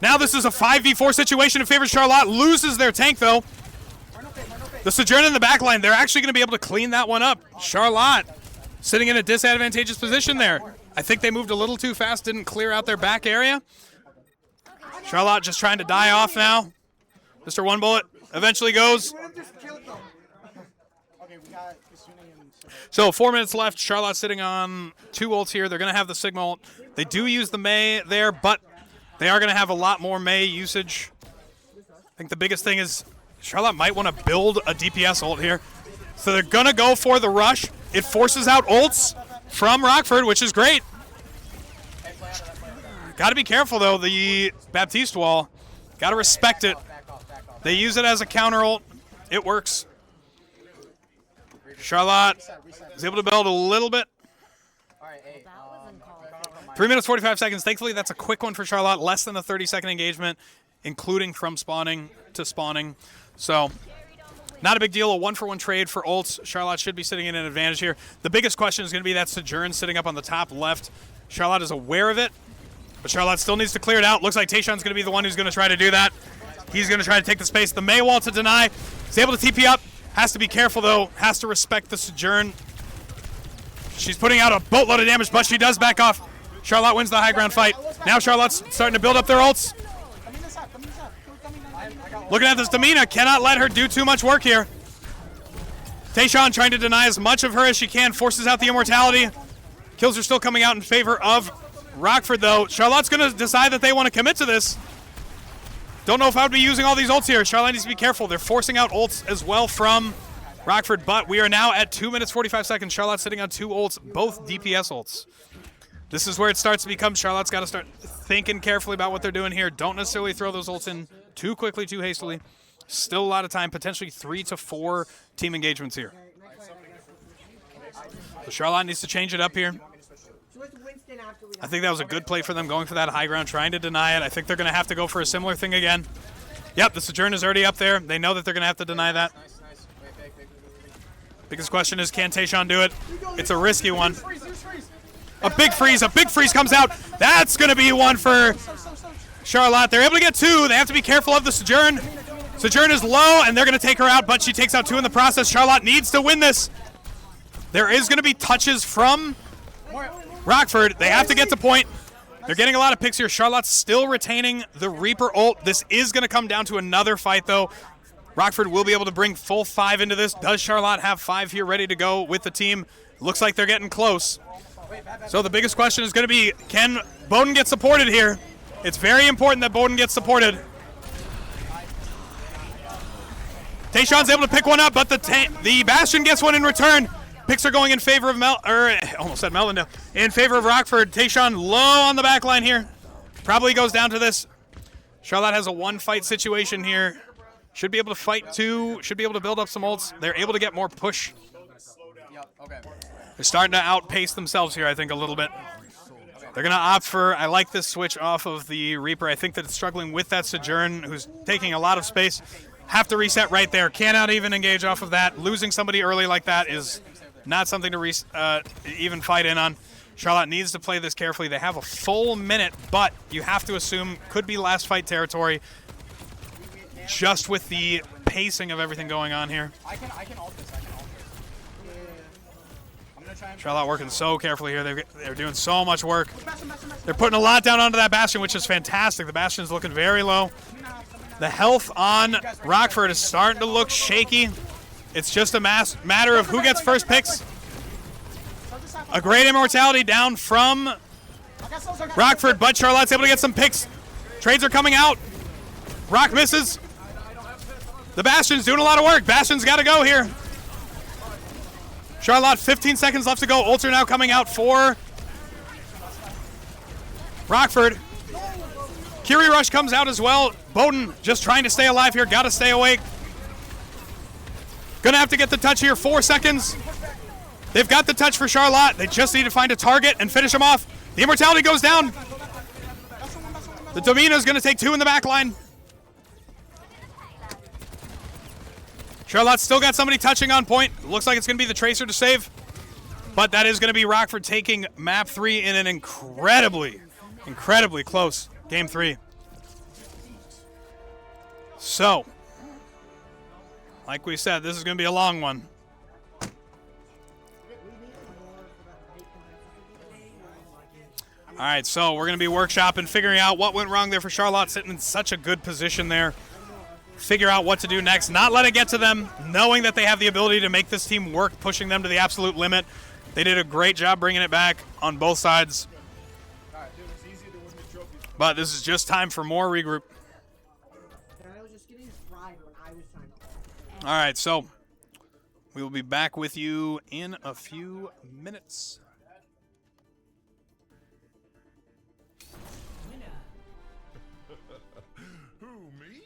Now this is a 5v4 situation in favor of Charlotte. Loses their tank, though. The Sojourn in the back line, they're actually going to be able to clean that one up. Charlotte sitting in a disadvantageous position there. I think they moved a little too fast, didn't clear out their back area. Charlotte just trying to die off now. Mr. One Bullet eventually goes. Okay, we got Kasune and So 4 minutes left. Charlotte sitting on 2 ults here. They're going to have the Sigma ult. They do use the Mei there, but they are going to have a lot more Mei usage. I think the biggest thing is Charlotte might want to build a DPS ult here. So they're going to go for the rush. It forces out ults from Rockford, which is great. Got to be careful, though. The Baptiste wall. Got to respect it. They use it as a counter ult. It works. Charlotte is able to build a little bit. 3 minutes, 45 seconds. Thankfully, that's a quick one for Charlotte. Less than a 30-second engagement, including from spawning to spawning. So, not a big deal. A 1-for-1 trade for ults. Charlotte should be sitting in an advantage here. The biggest question is going to be that Sojourn sitting up on the top left. Charlotte is aware of it, but Charlotte still needs to clear it out. Looks like Tayshawn's going to be the one who's going to try to do that. He's going to try to take the space. The Mei wall to deny. He's able to TP up. Has to be careful, though. Has to respect the Sojourn. She's putting out a boatload of damage, but she does back off. Charlotte wins the high ground fight. Now Charlotte's starting to build up their ults. Looking at this, Damina cannot let her do too much work here. Tayshawn trying to deny as much of her as she can. Forces out the immortality. Kills are still coming out in favor of Rockford, though. Charlotte's going to decide that they want to commit to this. Don't know if I would be using all these ults here. Charlotte needs to be careful. They're forcing out ults as well from Rockford, but we are now at 2 minutes, 45 seconds. Charlotte sitting on 2 ults, both DPS ults. This is where it starts to become Charlotte's got to start thinking carefully about what they're doing here. Don't necessarily throw those ults in too quickly, too hastily. Still a lot of time, potentially 3 to 4 team engagements here. So Charlotte needs to change it up here. I think that was a good play for them, going for that high ground, trying to deny it. I think they're going to have to go for a similar thing again. Yep, the Sojourn is already up there. They know that they're going to have to deny that. Biggest question is, can Tayshawn do it? It's a risky one. A big freeze comes out. That's going to be one for Charlotte. They're able to get 2. They have to be careful of the Sojourn. Sojourn is low, and they're going to take her out, but she takes out 2 in the process. Charlotte needs to win this. There is going to be touches from Rockford. They have to get to point. They're getting a lot of picks here. Charlotte's still retaining the Reaper ult. This is going to come down to another fight, though. Rockford will be able to bring full 5 into this. Does Charlotte have 5 here ready to go with the team? Looks like they're getting close. So the biggest question is going to be, can Bowden get supported here? It's very important that Bowden gets supported. Tayshawn's able to pick one up, but the Bastion gets one in return. Picks are going in favor of almost said Melvindale. In favor of Rockford. Tayshawn low on the back line here. Probably goes down to this. Charlotte has a 1-fight situation here. Should be able to fight 2. Should be able to build up some ults. They're able to get more push. They're starting to outpace themselves here, I think, a little bit. They're going to opt for, I like this switch off of the Reaper. I think that it's struggling with that Sojourn, who's taking a lot of space. Have to reset right there. Cannot even engage off of that. Losing somebody early like that is not something to even fight in on. Charlotte needs to play this carefully. They have a full minute, but you have to assume could be last fight territory just with the pacing of everything going on here. I can ult this. Charlotte working so carefully here. They're doing so much work. They're putting a lot down onto that Bastion, which is fantastic. The Bastion's looking very low. The health on Rockford is starting to look shaky. It's just a matter of who gets first picks. A great immortality down from Rockford, but Charlotte's able to get some picks. Trades are coming out. Rock misses. The Bastion's doing a lot of work. Bastion's got to go here. Charlotte, 15 seconds left to go. Ults are now coming out for Rockford. Kiri Rush comes out as well. Bowden just trying to stay alive here. Got to stay awake. Gonna have to get the touch here. 4 seconds. They've got the touch for Charlotte. They just need to find a target and finish him off. The immortality goes down. The Domina's gonna take 2 in the back line. Charlotte's still got somebody touching on point. Looks like it's going to be the Tracer to save. But that is going to be Rockford taking map 3 in an incredibly close game 3. So, like we said, this is going to be a long one. All right, so we're going to be workshopping, figuring out what went wrong there for Charlotte, sitting in such a good position there. Figure out what to do next, not let it get to them, knowing that they have the ability to make this team work, pushing them to the absolute limit. They did a great job bringing it back on both sides. But this is just time for more regroup. All right, so we will be back with you in a few minutes. Who, me?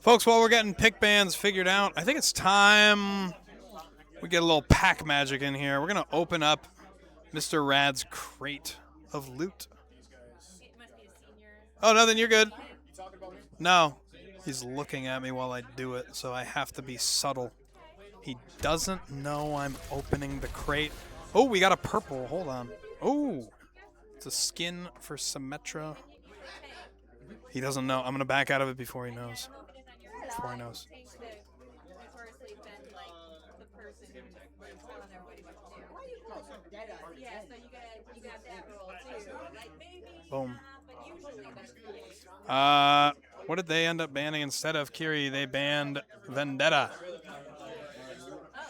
Folks, while we're getting pick bands figured out, I think it's time we get a little pack magic in here. We're going to open up Mr. Rad's crate of loot. Oh, no, then you're good. No. He's looking at me while I do it, so I have to be subtle. He doesn't know I'm opening the crate. Oh, we got a purple. Hold on. Oh, it's a skin for Symmetra. He doesn't know. I'm going to back out of it before he knows. Before he knows. Boom. What did they end up banning instead of Kiri? They banned Vendetta.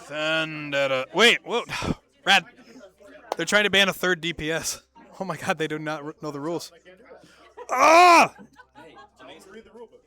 Vendetta. Wait, whoa. Rad. They're trying to ban a third DPS. Oh my god, they do not know the rules. Ah! Read the rule book.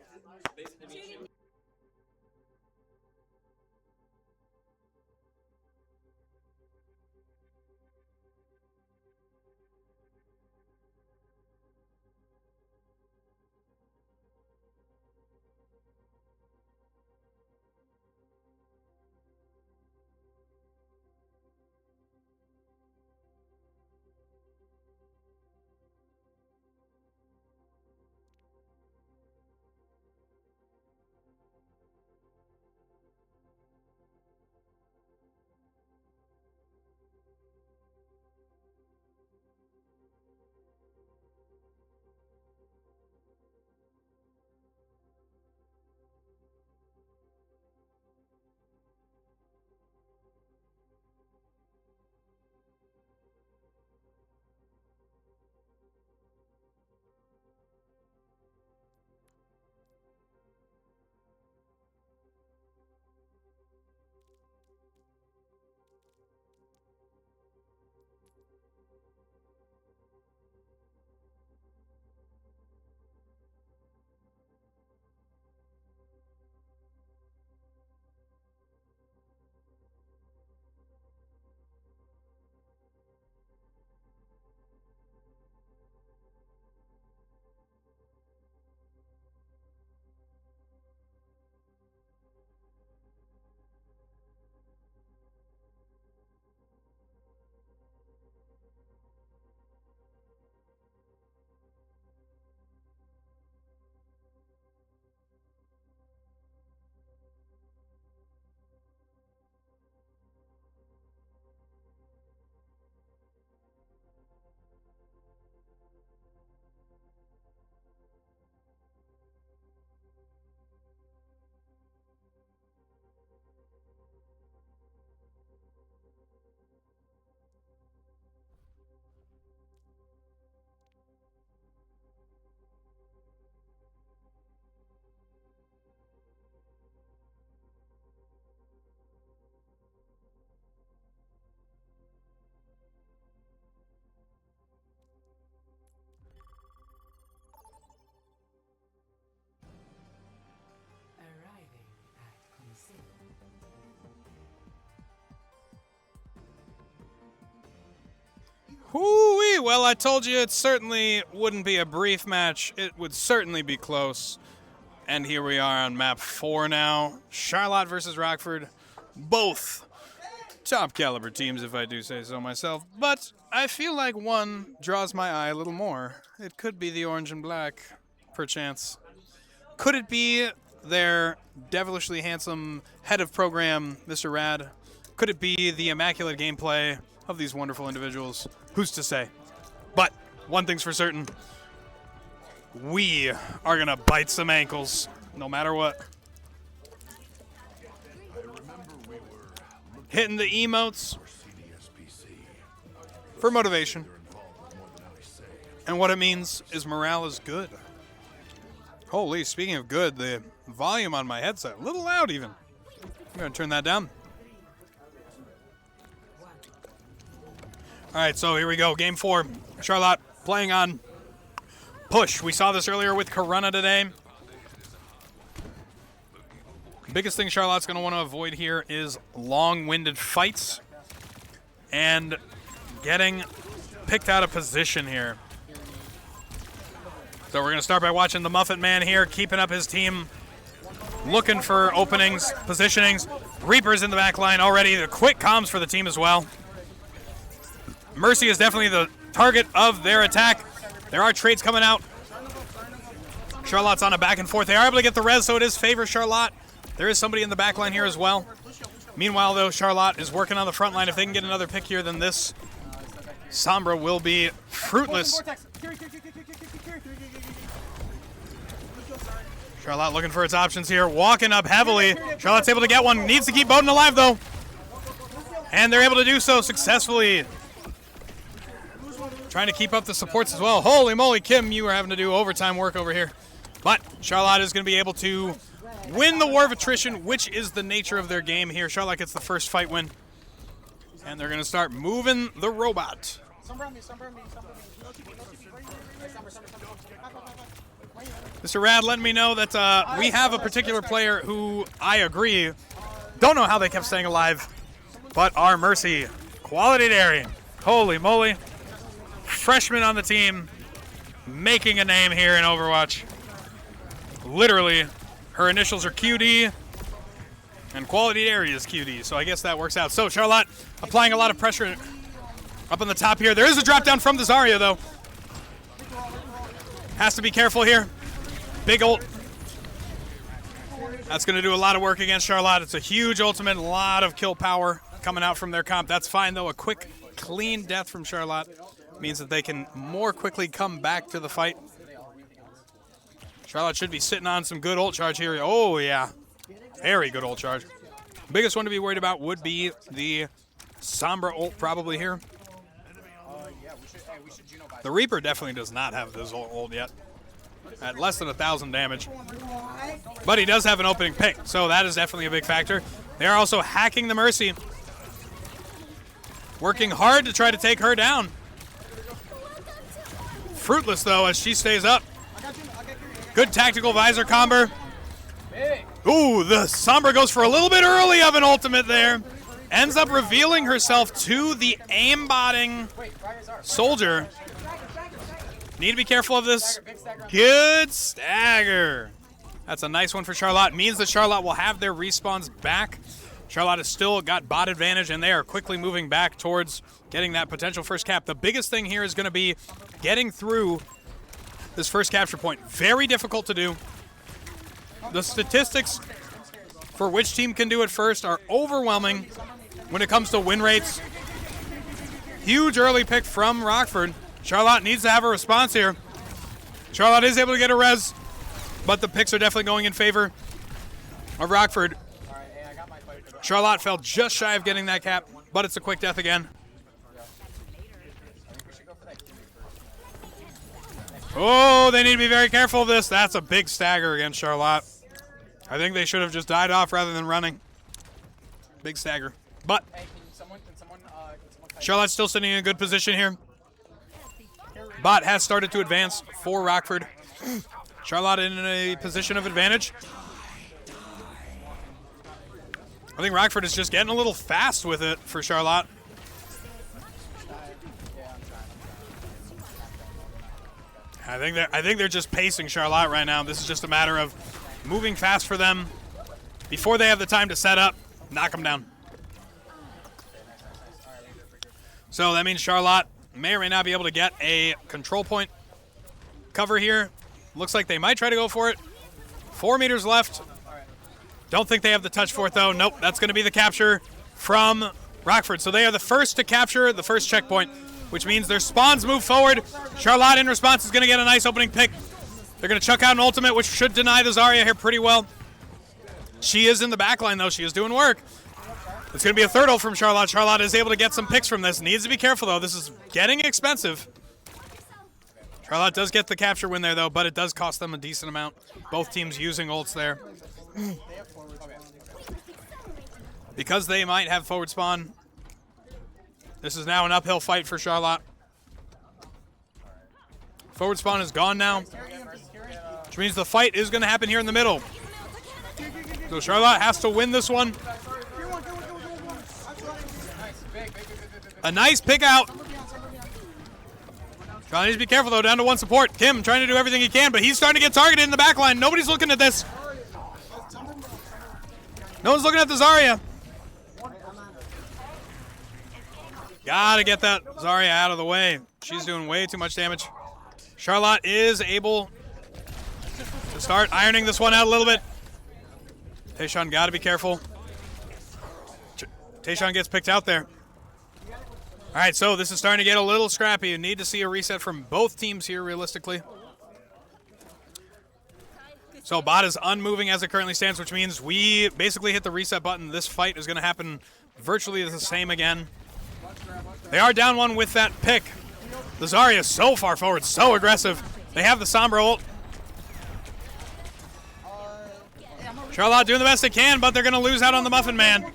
Hoo-wee! Well, I told you it certainly wouldn't be a brief match. It would certainly be close. And here we are on map 4 now. Charlotte versus Rockford. Both top caliber teams, if I do say so myself. But I feel like one draws my eye a little more. It could be the orange and black, perchance. Could it be their devilishly handsome head of program, Mr. Rad? Could it be the immaculate gameplay of these wonderful individuals? Who's to say? But one thing's for certain. We are going to bite some ankles, no matter what. Hitting the emotes for motivation. And what it means is morale is good. Holy, speaking of good, the volume on my headset, a little loud even. I'm going to turn that down. All right, so here we go. Game 4. Charlotte playing on push. We saw this earlier with Corona today. Biggest thing Charlotte's going to want to avoid here is long-winded fights and getting picked out of position here. So we're going to start by watching the Muffet Man here, keeping up his team looking for openings, positionings. Reaper's in the back line already. The quick comms for the team as well. Mercy is definitely the target of their attack. There are trades coming out. Charlotte's on a back and forth. They are able to get the res, so it is favor Charlotte. There is somebody in the back line here as well. Meanwhile, though, Charlotte is working on the front line. If they can get another pick here, then this Sombra will be fruitless. Charlotte looking for its options here. Walking up heavily. Charlotte's able to get one. Needs to keep Bowden alive, though. And they're able to do so successfully. Trying to keep up the supports as well. Holy moly, Kim, you are having to do overtime work over here. But Charlotte is going to be able to win the war of attrition, which is the nature of their game here. Charlotte gets the first fight win. And they're going to start moving the robot. Mr. Rad letting me know that we have a particular player who I agree, don't know how they kept staying alive, but our Mercy, quality daring. Holy moly. Freshman on the team, making a name here in Overwatch. Literally, her initials are QD, and quality area is QD, so I guess that works out. So Charlotte applying a lot of pressure up on the top here. There is a drop down from the Zarya, though. Has to be careful here. Big ult. That's going to do a lot of work against Charlotte. It's a huge ultimate, a lot of kill power coming out from their comp. That's fine, though. A quick, clean death from Charlotte means that they can more quickly come back to the fight. Charlotte should be sitting on some good ult charge here. Oh, yeah. Very good ult charge. Biggest one to be worried about would be the Sombra ult probably here. The Reaper definitely does not have this ult yet. At less than 1,000 damage. But he does have an opening pick, so that is definitely a big factor. They are also hacking the Mercy. Working hard to try to take her down. Fruitless, though, as she stays up. Good tactical visor combo. Ooh, the Sombra goes for a little bit early of an ultimate there. Ends up revealing herself to the aimbotting soldier. Need to be careful of this. Good stagger. That's a nice one for Charlotte. Means that Charlotte will have their respawns back. Charlotte has still got bot advantage, and they are quickly moving back towards getting that potential first cap. The biggest thing here is going to be getting through this first capture point. Very difficult to do. The statistics for which team can do it first are overwhelming when it comes to win rates. Huge early pick from Rockford. Charlotte needs to have a response here. Charlotte is able to get a res, but the picks are definitely going in favor of Rockford. Charlotte fell just shy of getting that cap, but it's a quick death again. Oh, they need to be very careful of this. That's a big stagger against Charlotte. I think they should have just died off rather than running. Big stagger. But Charlotte's still sitting in a good position here. Bot has started to advance for Rockford. Charlotte in a position of advantage. I think Rockford is just getting a little fast with it for Charlotte. I think they're just pacing Charlotte right now. This is just a matter of moving fast for them before they have the time to set up, knock them down. So that means Charlotte may or may not be able to get a control point cover here. Looks like they might try to go for it. 4 meters left. Don't think they have the touch for it, though. Nope, that's going to be the capture from Rockford. So they are the first to capture the first checkpoint, which means their spawns move forward. Charlotte, in response, is going to get a nice opening pick. They're going to chuck out an ultimate, which should deny the Zarya here pretty well. She is in the backline, though. She is doing work. It's going to be a third ult from Charlotte. Charlotte is able to get some picks from this. Needs to be careful, though. This is getting expensive. Charlotte does get the capture win there, though, but it does cost them a decent amount. Both teams using ults there. Because they might have forward spawn, this is now an uphill fight for Charlotte. Forward spawn is gone now, which means the fight is going to happen here in the middle. So Charlotte has to win this one. A nice pick out. Charlotte needs to be careful, though. Down to one support. Kim trying to do everything he can, but he's starting to get targeted in the back line. Nobody's looking at this. No one's looking at the Zarya. Gotta get that Zarya out of the way. She's doing way too much damage. Charlotte is able to start ironing this one out a little bit. Tayshawn gotta be careful. Tayshawn gets picked out there. All right, so this is starting to get a little scrappy. You need to see a reset from both teams here, realistically. So bot is unmoving as it currently stands, which means we basically hit the reset button. This fight is going to happen virtually the same again. They are down one with that pick. The Zarya is so far forward, so aggressive. They have the Sombra ult. Charlotte doing the best they can, but they're going to lose out on the Muffin Man.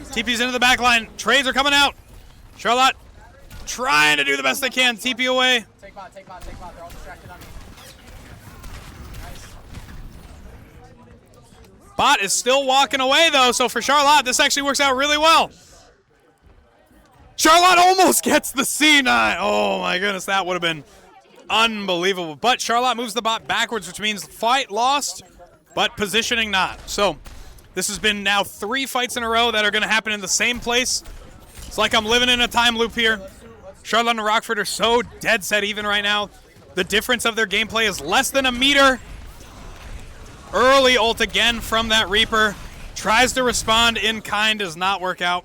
TP's into the back line. Trades are coming out. Charlotte trying to do the best they can. TP away. Take bot, take bot, take bot. They're all distracted on me. Bot is still walking away, though, so for Charlotte, this actually works out really well. Charlotte almost gets the C9. Oh, my goodness, that would have been unbelievable. But Charlotte moves the bot backwards, which means fight lost, but positioning not. So this has been now 3 fights in a row that are going to happen in the same place. It's like I'm living in a time loop here. Charlotte and Rockford are so dead set even right now. The difference of their gameplay is less than a meter. Early ult again from that Reaper. Tries to respond in kind, does not work out.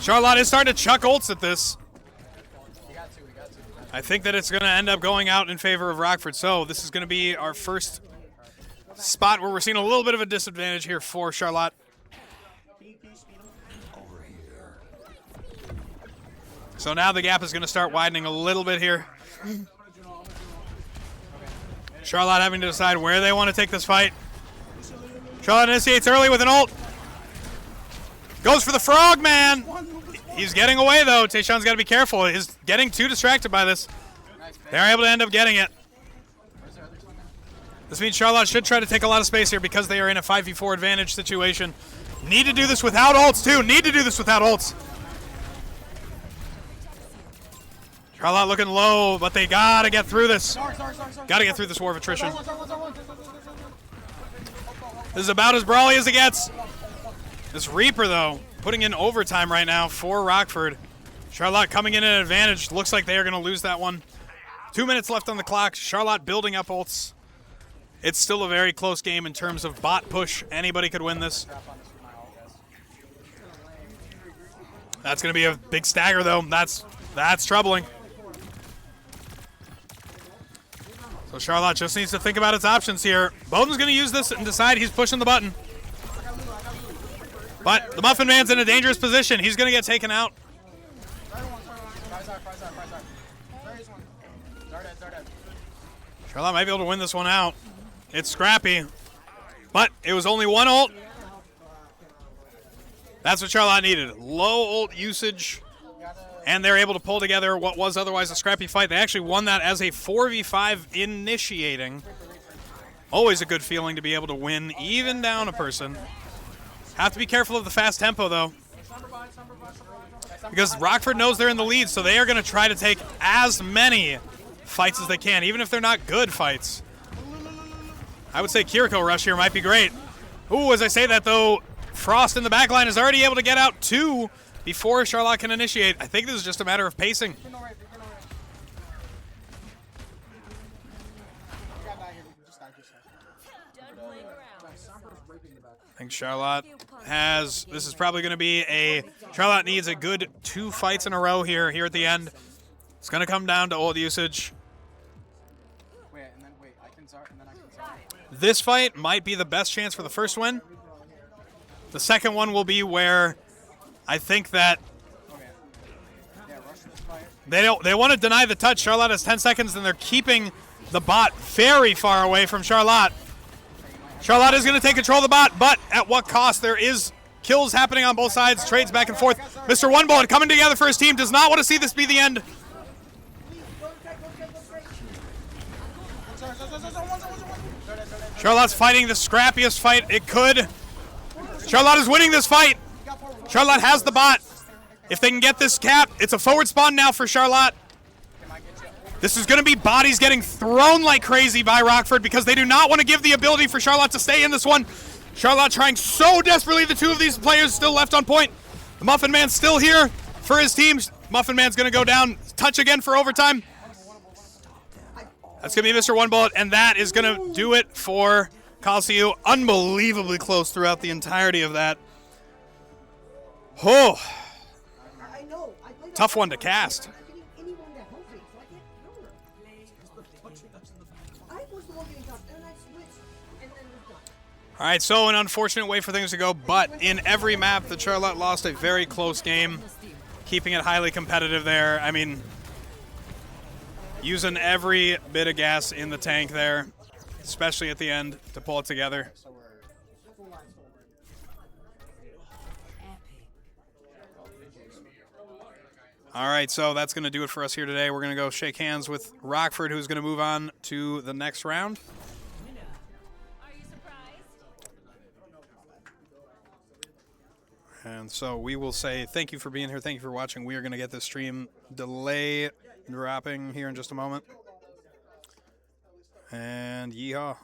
Charlotte is starting to chuck ults at this. I think that it's going to end up going out in favor of Rockford. So this is going to be our first spot where we're seeing a little bit of a disadvantage here for Charlotte. So now the gap is going to start widening a little bit here. Charlotte having to decide where they want to take this fight. Charlotte initiates early with an ult. Goes for the frog, man. He's getting away, though. Tayshawn's got to be careful. He's getting too distracted by this. They're able to end up getting it. This means Charlotte should try to take a lot of space here because they are in a 5v4 advantage situation. Need to do this without ults, too. Need to do this without ults. Charlotte looking low, but they got to get through this. Got to get through this war of attrition. This is about as brawly as it gets. This Reaper, though, putting in overtime right now for Rockford. Charlotte coming in at an advantage. Looks like they are going to lose that one. 2 minutes left on the clock. Charlotte building up ults. It's still a very close game in terms of bot push. Anybody could win this. That's going to be a big stagger, though. That's troubling. So Charlotte just needs to think about its options here. Bowden's going to use this and decide he's pushing the button. But the Muffin Man's in a dangerous position. He's going to get taken out. Charlotte might be able to win this one out. It's scrappy. But it was only one ult. That's what Charlotte needed. Low ult usage. And they're able to pull together what was otherwise a scrappy fight. They actually won that as a 4v5 initiating. Always a good feeling to be able to win, even down a person. Have to be careful of the fast tempo, though. Because Rockford knows they're in the lead, so they are going to try to take as many fights as they can, even if they're not good fights. I would say Kiriko Rush here might be great. Ooh, as I say that, though, Frost in the back line is already able to get out 2 before Charlotte can initiate. I think this is just a matter of pacing. I think Charlotte has, this is probably going to be a, Charlotte needs a good 2 fights in a row here at the end. It's going to come down to ult usage. This fight might be the best chance for the first win. The second one will be where I think that they want to deny the touch. Charlotte has 10 seconds, and they're keeping the bot very far away from Charlotte. Charlotte is going to take control of the bot, but at what cost? There is kills happening on both sides, trades back and forth. Mr. One Bullet coming together for his team, does not want to see this be the end. Charlotte's fighting the scrappiest fight it could. Charlotte is winning this fight. Charlotte has the bot. If they can get this cap, it's a forward spawn now for Charlotte. This is going to be bodies getting thrown like crazy by Rockford because they do not want to give the ability for Charlotte to stay in this one. Charlotte trying so desperately. The two of these players still left on point. The Muffin Man's still here for his team. Muffin Man's going to go down. Touch again for overtime. That's going to be Mr. One Bullet, and that is going to do it for Coliseum. Unbelievably close throughout the entirety of that. Oh, tough one to cast. All right, so an unfortunate way for things to go, but in every map, the Charlotte lost a very close game, keeping it highly competitive there. I mean, using every bit of gas in the tank there, especially at the end, to pull it together. All right, so that's going to do it for us here today. We're going to go shake hands with Rockford, who's going to move on to the next round. And so we will say thank you for being here. Thank you for watching. We are going to get this stream delay dropping here in just a moment. And yeehaw.